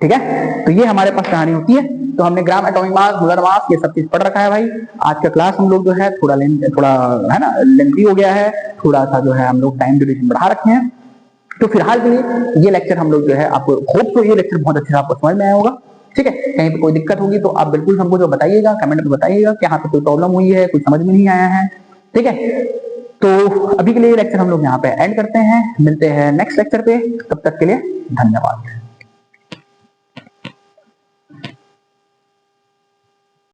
ठीक है। तो ये हमारे पास कहानी होती है। तो हमने ग्राम एटॉमिक मास, मोलर मास, ये सब चीज पढ़ रखा है भाई। आज का क्लास हम लोग जो है थोड़ा है ना लेंथी हो गया है, थोड़ा सा जो है हम लोग टाइम ड्यूरेशन बढ़ा रखे हैं। तो फिलहाल के लिए ये लेक्चर हम लोग जो है, आपको होप तो ये लेक्चर बहुत अच्छे से आपको समझ में आया होगा, ठीक है। कहीं पे कोई दिक्कत होगी तो आप बिल्कुल हमको जो बताइएगा, कमेंट में बताइएगा कि यहाँ पे कोई प्रॉब्लम हुई है, कुछ समझ में नहीं आया है, ठीक है। तो अभी के लिए लेक्चर हम लोग यहाँ पे एंड करते हैं, मिलते हैं नेक्स्ट लेक्चर पे, तब तक के लिए धन्यवाद।